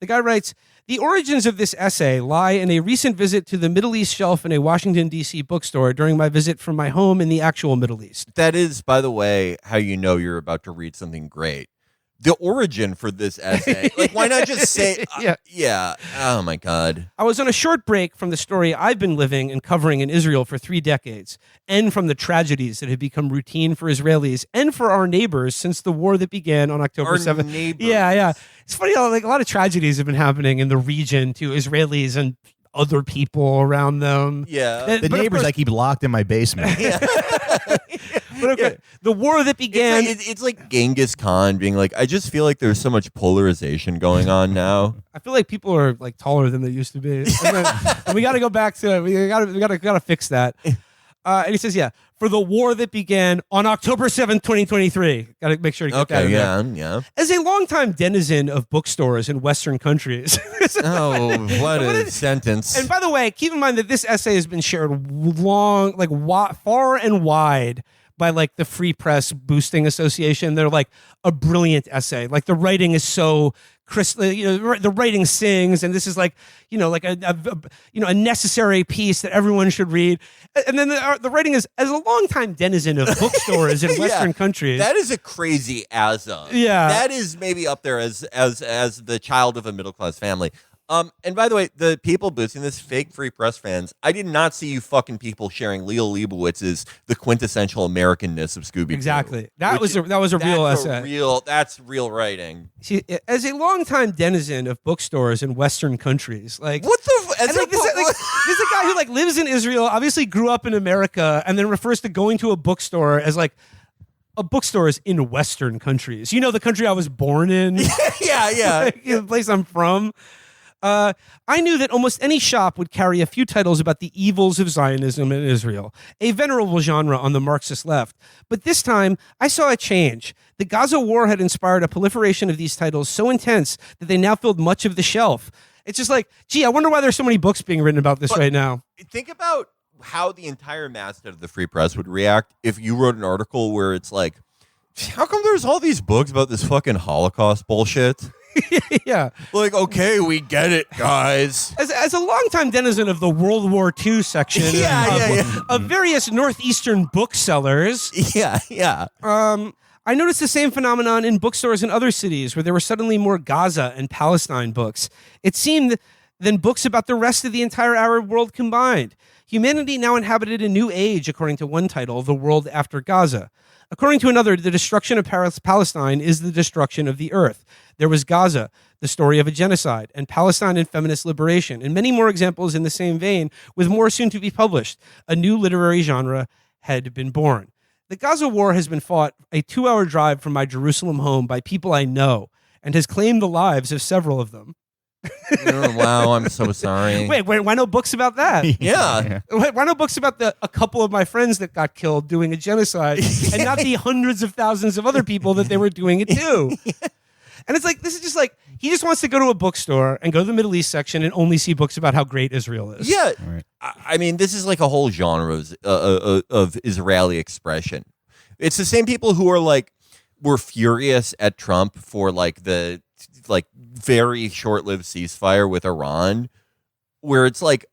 The guy writes, the origins of this essay lie in a recent visit to the Middle East shelf in a Washington, D.C. bookstore during my visit from my home in the actual Middle East. That is, by the way, how you know you're about to read something great. The origin for this essay. Like, why not just say, yeah. Oh, my God. I was on a short break from the story I've been living and covering in Israel for 3 decades, and from the tragedies that have become routine for Israelis and for our neighbors since the war that began on October 7th. Neighbors. Yeah. It's funny how like a lot of tragedies have been happening in the region to Israelis and other people around them. Yeah. The neighbors I keep locked in my basement. But okay, the war that began... It's like Genghis Khan being like, I just feel like there's so much polarization going on now. I feel like people are like taller than they used to be. And we got to go back to... We got to fix that. And he says, for the war that began on October 7th, 2023. Got to make sure to get that in there. Yeah. As a longtime denizen of bookstores in Western countries. Oh, what a sentence. And by the way, keep in mind that this essay has been shared far and wide by like the Free Press Boosting Association. They're like a brilliant essay. Like the writing is so the writing sings, and this is like, like a necessary piece that everyone should read. And then the writing is, as a longtime denizen of bookstores in Western countries. That is a crazy as-a. Yeah. That is maybe up there as the child of a middle-class family. And by the way, the people boosting this, fake Free Press fans, I did not see you fucking people sharing Leo Leibowitz's The Quintessential Americanness of Scooby-Doo. Exactly. That was a real essay. That's real writing. See, as a longtime denizen of bookstores in Western countries, like what the this is a guy who like lives in Israel, obviously grew up in America, and then refers to going to a bookstore as like a bookstore is in Western countries. The country I was born in. Yeah. Like, the place I'm from. I knew that almost any shop would carry a few titles about the evils of Zionism in Israel, a venerable genre on the Marxist left. But this time, I saw a change. The Gaza war had inspired a proliferation of these titles so intense that they now filled much of the shelf. It's just like, gee, I wonder why there's so many books being written about this right now. Think about how the entire masthead of the Free Press would react if you wrote an article where it's like, how come there's all these books about this fucking Holocaust bullshit? Yeah. Like, okay, we get it, guys. As a longtime denizen of the World War II section of various northeastern booksellers. Yeah. I noticed the same phenomenon in bookstores in other cities where there were suddenly more Gaza and Palestine books. It seemed than books about the rest of the entire Arab world combined. Humanity now inhabited a new age, according to one title, The World After Gaza. According to another, the destruction of Palestine is the destruction of the earth. There was Gaza, the story of a genocide, and Palestine and feminist liberation, and many more examples in the same vein, with more soon to be published. A new literary genre had been born. The Gaza war has been fought a 2-hour drive from my Jerusalem home by people I know, and has claimed the lives of several of them. Oh, wow, I'm so sorry. Wait, why no books about that? Yeah. Why no books about a couple of my friends that got killed doing a genocide and not the hundreds of thousands of other people that they were doing it to? And it's like, this is just like, he just wants to go to a bookstore and go to the Middle East section and only see books about how great Israel is. Yeah. Right. I mean, this is like a whole genre of Israeli expression. It's the same people who are like, were furious at Trump for like the like very short-lived ceasefire with Iran, where it's like,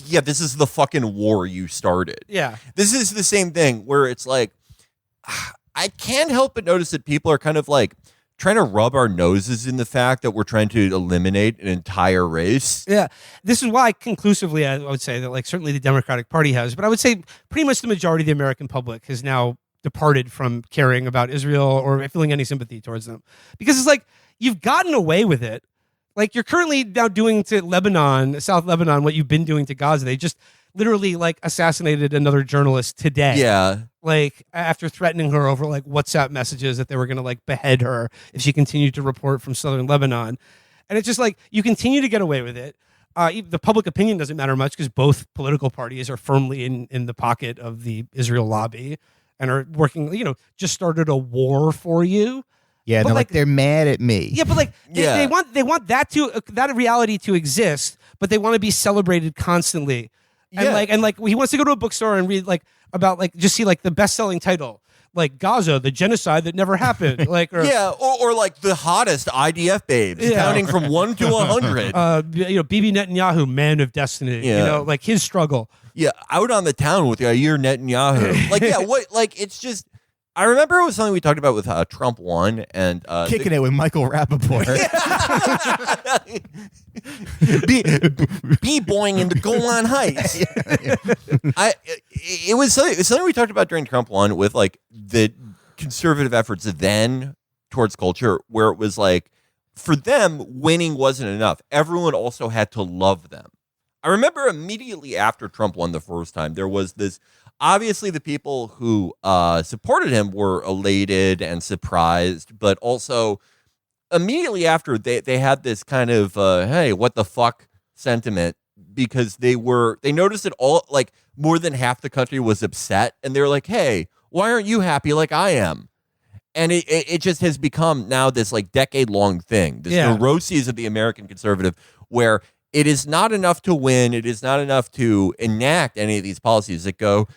yeah, this is the fucking war you started. Yeah. This is the same thing where it's like, I can't help but notice that people are kind of like trying to rub our noses in the fact that we're trying to eliminate an entire race. Yeah. This is why conclusively I would say that like certainly the Democratic Party has, but I would say pretty much the majority of the American public has now departed from caring about Israel or feeling any sympathy towards them. Because it's like, you've gotten away with it. Like you're currently now doing to Lebanon, South Lebanon, what you've been doing to Gaza. They just literally like assassinated another journalist today. Yeah. Like after threatening her over like WhatsApp messages that they were going to like behead her if she continued to report from southern Lebanon. And it's just like, you continue to get away with it. The public opinion doesn't matter much because both political parties are firmly in the pocket of the Israel lobby and are working, just started a war for you. Yeah, But they're like- like, they're mad at me. Yeah, but like Yeah. they want that reality to exist, but they want to be celebrated constantly. And Yeah. like he wants to go to a bookstore and read like about like just see like the best-selling title, like Gaza, the genocide that never happened. Like Yeah, or like the hottest IDF babes, Yeah. counting from 1 to 100. Bibi Netanyahu, man of destiny. Yeah. Like his struggle. Yeah, out on the town with Yair Netanyahu. Like, yeah, what? Like, it's just. I remember it was something we talked about with Trump 1 and Kicking it with Michael Rappaport. B-boying in the Golan Heights. It was something we talked about during Trump 1 with like the conservative efforts then towards culture, where it was like for them winning wasn't enough. Everyone also had to love them. I remember immediately after Trump won the first time, there was this. Obviously, the people who supported him were elated and surprised, but also immediately after they had this kind of hey, what the fuck sentiment, because they noticed that all like more than half the country was upset, and they're like, hey, why aren't you happy like I am? And it just has become now this like decade-long thing, this neuroses of the American conservative, where it is not enough to win. It is not enough to enact any of these policies that go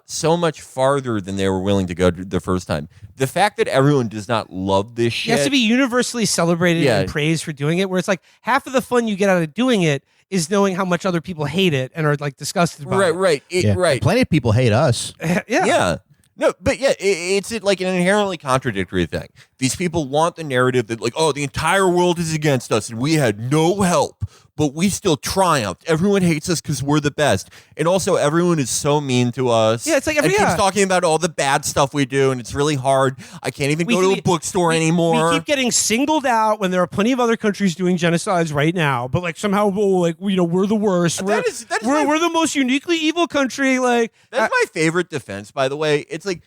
so much farther than they were willing to go the first time. The fact that everyone does not love this shit. It has to be universally celebrated and praised for doing it, where it's like half of the fun you get out of doing it is knowing how much other people hate it and are like disgusted by it. Right. And plenty of people hate us. Yeah. No, but yeah, it's like an inherently contradictory thing. These people want the narrative that like, oh, the entire world is against us and we had no help, but we still triumphed. Everyone hates us because we're the best. And also everyone is so mean to us. Yeah, it's like and keeps talking about all the bad stuff we do, and it's really hard. I can't even go to a bookstore anymore. We keep getting singled out when there are plenty of other countries doing genocides right now, but like somehow we're the worst. We're the most uniquely evil country. Like that's my favorite defense, by the way. It's like,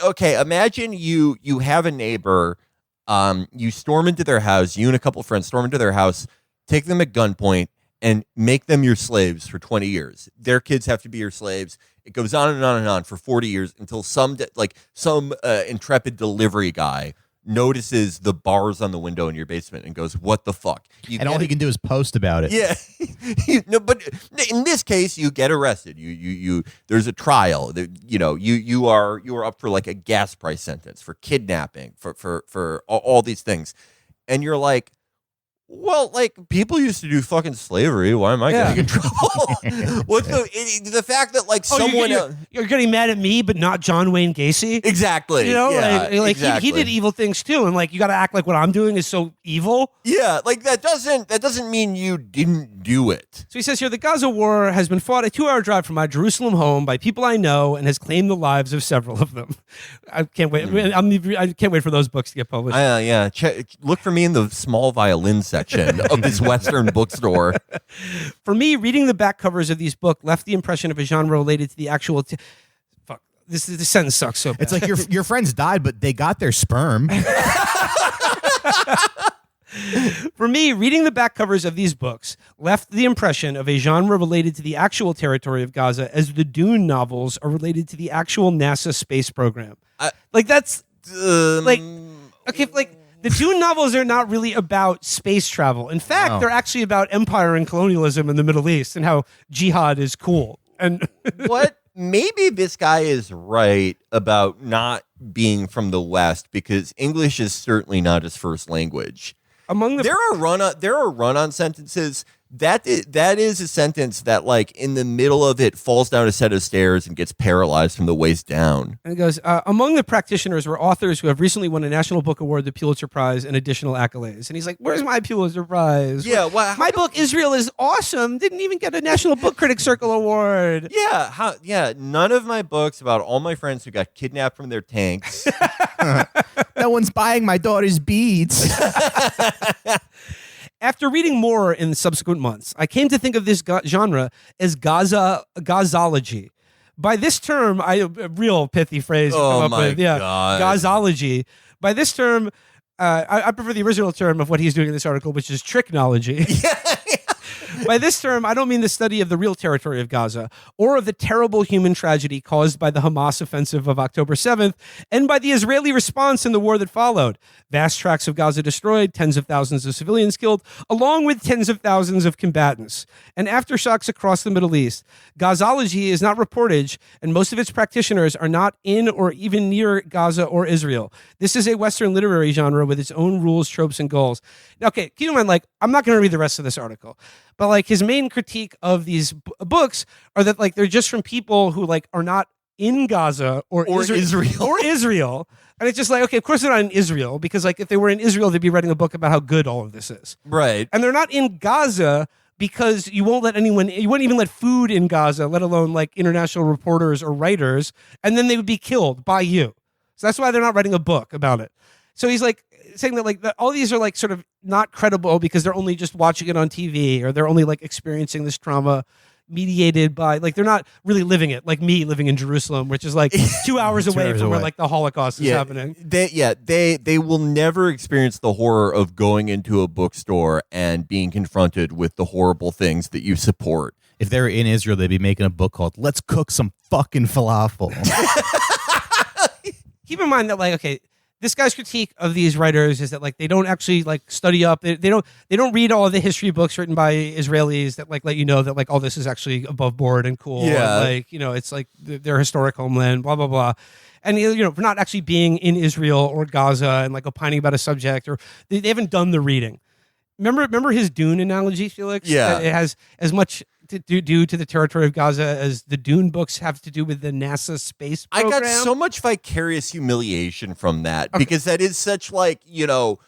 okay, imagine you have a neighbor, you storm into their house, you and a couple of friends storm into their house, take them at gunpoint, and make them your slaves for 20 years. Their kids have to be your slaves. It goes on and on and on for 40 years until some intrepid delivery guy notices the bars on the window in your basement and goes, "What the fuck?" And all he can do is post about it. Yeah. No, but in this case, you get arrested. You there's a trial. You are up for like a gas price sentence for kidnapping, for all these things, and you're like, well, like people used to do fucking slavery. Why am I getting in trouble? What's the fact that like someone you're getting mad at me, but not John Wayne Gacy? Exactly. He did evil things too, and like you got to act like what I'm doing is so evil. Yeah, like that doesn't mean you didn't do it. So he says here, the Gaza war has been fought a 2-hour drive from my Jerusalem home by people I know and has claimed the lives of several of them. I can't wait. I can't wait for those books to get published. Look for me in the small violin section of this Western bookstore. For me, reading the back covers of these books left the impression of a genre related to the actual. Fuck, this sentence sucks so bad. It's like your friends died, but they got their sperm. For me, reading the back covers of these books left the impression of a genre related to the actual territory of Gaza as the Dune novels are related to the actual NASA space program. That's like, okay, like the Dune novels are not really about space travel. In fact, they're actually about empire and colonialism in the Middle East and how jihad is cool. And what? Maybe this guy is right about not being from the West because English is certainly not his first language. There are run-on sentences. That is a sentence that, like, in the middle of it, falls down a set of stairs and gets paralyzed from the waist down. And it goes, among the practitioners were authors who have recently won a National Book Award, the Pulitzer Prize, and additional accolades. And he's like, where's my Pulitzer Prize? Yeah, well, my book, Israel is Awesome, didn't even get a National Book Critics Circle Award. Yeah, none of my books about all my friends who got kidnapped from their tanks. No one's buying my daughter's beads. After reading more in the subsequent months, I came to think of this genre as Gazology. By this term, a real pithy phrase to come up with. Yeah, God. Gazology. By this term, I prefer the original term of what he's doing in this article, which is tricknology. By this term, I don't mean the study of the real territory of Gaza or of the terrible human tragedy caused by the Hamas offensive of October 7th and by the Israeli response in the war that followed. Vast tracts of Gaza destroyed, tens of thousands of civilians killed, along with tens of thousands of combatants. And aftershocks across the Middle East. Gazology is not reportage, and most of its practitioners are not in or even near Gaza or Israel. This is a Western literary genre with its own rules, tropes, and goals. Now, okay, keep in mind, like, I'm not going to read the rest of this article. But like his main critique of these books are that like they're just from people who like are not in Gaza or Israel. And it's just like, okay, of course they're not in Israel because like if they were in Israel, they'd be writing a book about how good all of this is. Right. And they're not in Gaza because you wouldn't even let food in Gaza, let alone like international reporters or writers, and then they would be killed by you. So that's why they're not writing a book about it. So he's like saying that like all these are like sort of not credible because they're only just watching it on TV or they're only like experiencing this trauma mediated by like they're not really living it, like me living in Jerusalem, which is like 2 hours away from where like the Holocaust is happening. They will never experience the horror of going into a bookstore and being confronted with the horrible things that you support. If they were in Israel, they'd be making a book called "Let's Cook Some Fucking Falafel." Keep in mind that like, okay, this guy's critique of these writers is that like they don't actually like study up. They don't read all of the history books written by Israelis that like let you know that like all this is actually above board and cool. Yeah. And, like, you know, it's like their historic homeland, blah blah blah. And you know, for not actually being in Israel or Gaza and like opining about a subject, or they haven't done the reading. Remember his Dune analogy, Felix? Yeah. It has as much to do to the territory of Gaza as the Dune books have to do with the NASA space program. I got so much vicarious humiliation from that because that is such like, you know,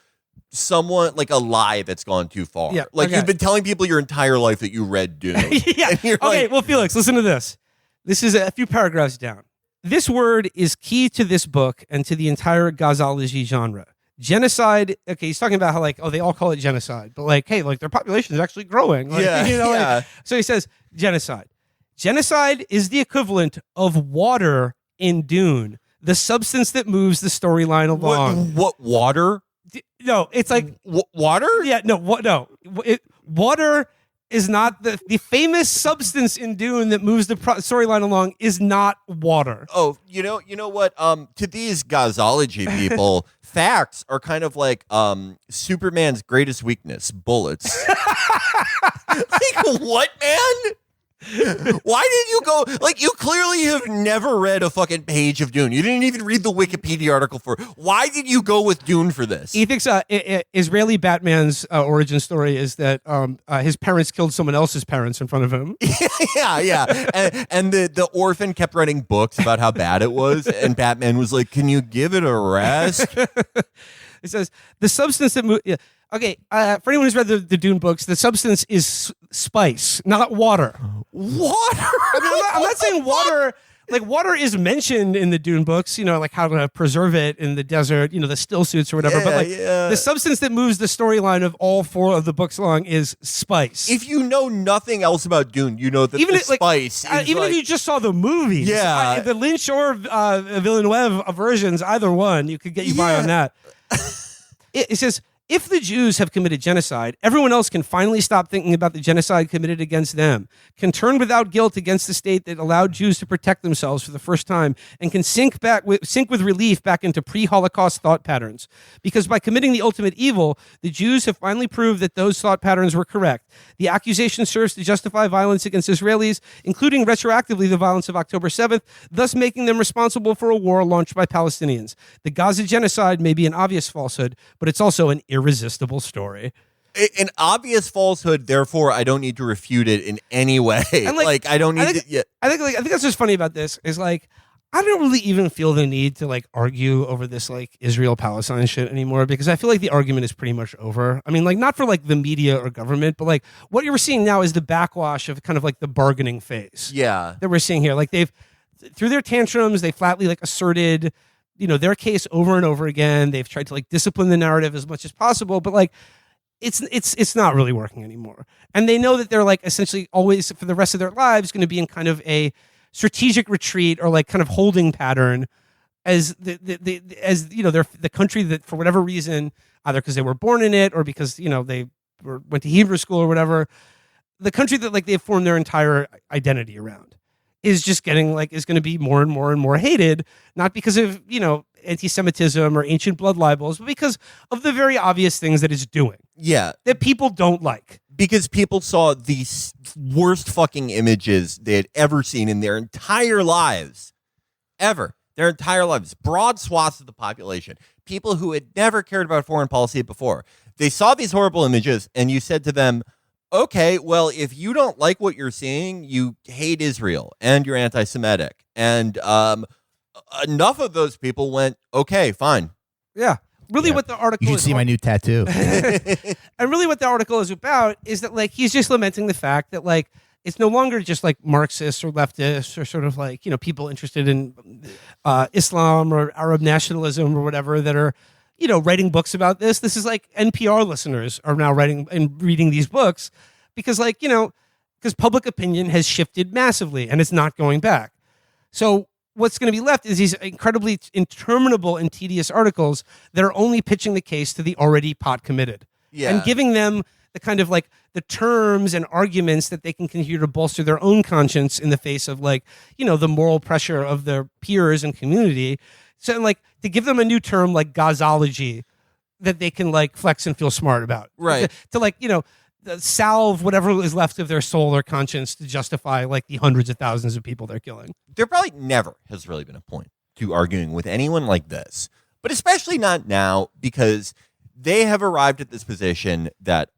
someone like a lie that's gone too far. Yeah, like okay. you've been telling people your entire life that you read Dune. Yeah. Okay, well, Felix, listen to this. This is a few paragraphs down. This word is key to this book and to the entire Gazology genre. Genocide. Okay, he's talking about how like, oh, they all call it genocide, but like, hey, like their population is actually growing. Like, Yeah, you know, yeah. Like, so he says genocide. Genocide is the equivalent of water in Dune, the substance that moves the storyline along. What water? No, it's like Water? yeah, no, water is not the famous substance in Dune that moves the storyline along is not water. Oh, you know what? To these Gazology people, facts are kind of like Superman's greatest weakness: bullets. Like what, man? Why did you go? Like, you clearly have never read a fucking page of Dune. You didn't even read the Wikipedia article for it. Why did you go with Dune for this? He thinks Israeli Batman's origin story is that his parents killed someone else's parents in front of him. yeah. And the orphan kept writing books about how bad it was, and Batman was like, "Can you give it a rest?" It says the substance that moves. Yeah. Okay, for anyone who's read the Dune books, the substance is spice, not water. Water? I mean, I'm not saying water. Like, water is mentioned in the Dune books, you know, like how to preserve it in the desert, you know, the still suits or whatever. But like the substance that moves the storyline of all four of the books along is spice. If you know nothing else about Dune, you know that the spice is even like, if you just saw the movies, Yeah. the Lynch or Villeneuve versions, either one, you could get you by on that. It says, If the Jews have committed genocide, everyone else can finally stop thinking about the genocide committed against them, can turn without guilt against the state that allowed Jews to protect themselves for the first time, and can sink with relief back into pre-Holocaust thought patterns. Because by committing the ultimate evil, the Jews have finally proved that those thought patterns were correct. The accusation serves to justify violence against Israelis, including retroactively the violence of October 7th, thus making them responsible for a war launched by Palestinians. The Gaza genocide may be an obvious falsehood, but it's also an irresistible story. An obvious falsehood, therefore I don't need to refute it in any way. And I don't need I think, to. Yeah. I think that's what's funny about this is like I don't really even feel the need to like argue over this like Israel-Palestine shit anymore because I feel like the argument is pretty much over. I mean, like not for like the media or government, but like what you're seeing now is the backwash of kind of like the bargaining phase. Yeah. That we're seeing here. Like they've through their tantrums, they flatly like asserted, their case over and over again. They've tried to like discipline the narrative as much as possible, but like it's not really working anymore. And they know that they're like essentially always for the rest of their lives going to be in kind of a strategic retreat or like kind of holding pattern as they're the country that for whatever reason, either because they were born in it or because they went to Hebrew school or whatever, the country that like they've formed their entire identity around is just getting like is going to be more and more and more hated, not because of anti-Semitism or ancient blood libels, but because of the very obvious things that it's doing. Yeah. That people don't like. Because people saw the worst fucking images they had ever seen in their entire lives. Ever. Their entire lives. Broad swaths of the population. People who had never cared about foreign policy before. They saw these horrible images and you said to them, okay, well, if you don't like what you're seeing, you hate Israel and you're anti-Semitic. And enough of those people went, okay, fine. Yeah. Really what the article You should is see my new tattoo. And really what the article is about is that like he's just lamenting the fact that like it's no longer just like Marxists or leftists or sort of like, people interested in Islam or Arab nationalism or whatever that are, writing books about this. This is like NPR listeners are now writing and reading these books because like, because public opinion has shifted massively and it's not going back. So what's going to be left is these incredibly interminable and tedious articles that are only pitching the case to the already pot committed and giving them the kind of like the terms and arguments that they can continue to bolster their own conscience in the face of like, the moral pressure of their peers and community. So like to give them a new term like Gazology that they can like flex and feel smart about. Right. To like, salve whatever is left of their soul or conscience to justify like the hundreds of thousands of people they're killing. There probably never has really been a point to arguing with anyone like this, but especially not now because they have arrived at this position that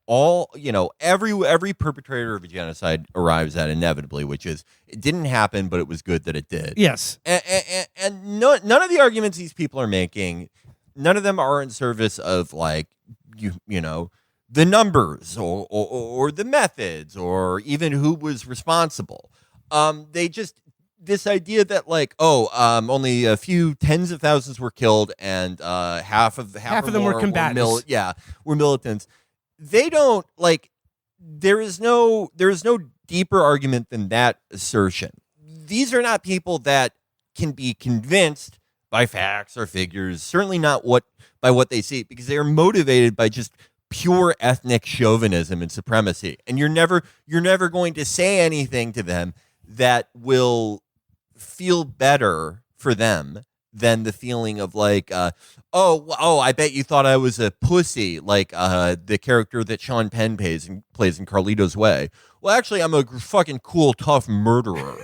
every perpetrator of a genocide arrives at inevitably, which is it didn't happen, but it was good that it did. Yes. And none of the arguments these people are making, none of them are in service of like, the numbers or the methods or even who was responsible. They just this idea that like only a few tens of thousands were killed and half of them were combatants. Were militants. They don't like. There is no deeper argument than that assertion. These are not people that can be convinced by facts or figures. Certainly not by what they see because they are motivated by just pure ethnic chauvinism and supremacy. And you're never going to say anything to them that will feel better for them than the feeling of like, I bet you thought I was a pussy, like the character that Sean Penn plays in Carlito's Way. Well, actually, I'm a fucking cool, tough murderer.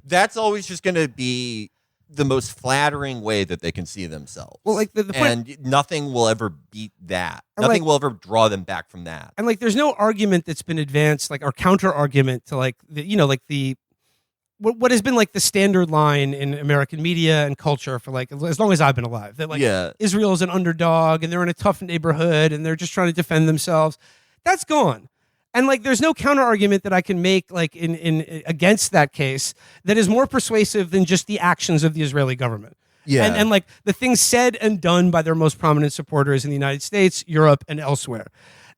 That's always just going to be the most flattering way that they can see themselves. Well, like the point, and nothing will ever beat that. Nothing will ever draw them back from that. And like, there's no argument that's been advanced, like our counter argument to like what has been like the standard line in American media and culture for like as long as I've been alive. That like Israel is an underdog and they're in a tough neighborhood and they're just trying to defend themselves. That's gone. And like, there's no counter argument that I can make like in against that case that is more persuasive than just the actions of the Israeli government. Yeah. And like the things said and done by their most prominent supporters in the United States, Europe, and elsewhere.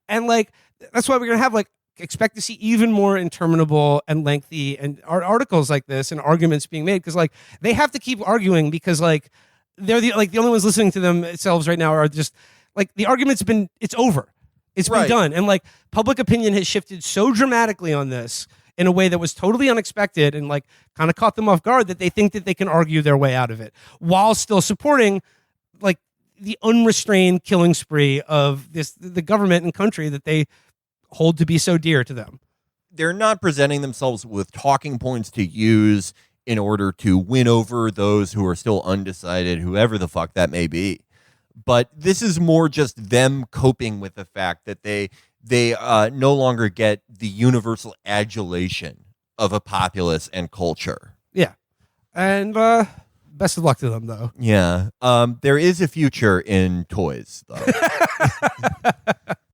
And like, that's why we're going to have like, expect to see even more interminable and lengthy and articles like this and arguments being made. Cause like, they have to keep arguing because like, they're the only ones listening to themselves right now are just like the argument's been, it's over. It's been Right. done. And like public opinion has shifted so dramatically on this in a way that was totally unexpected and like kind of caught them off guard that they think that they can argue their way out of it while still supporting like the unrestrained killing spree of the government and country that they hold to be so dear to them. They're not presenting themselves with talking points to use in order to win over those who are still undecided, whoever the fuck that may be. But this is more just them coping with the fact that they no longer get the universal adulation of a populace and culture. Yeah. And best of luck to them, though. Yeah. There is a future in toys, though.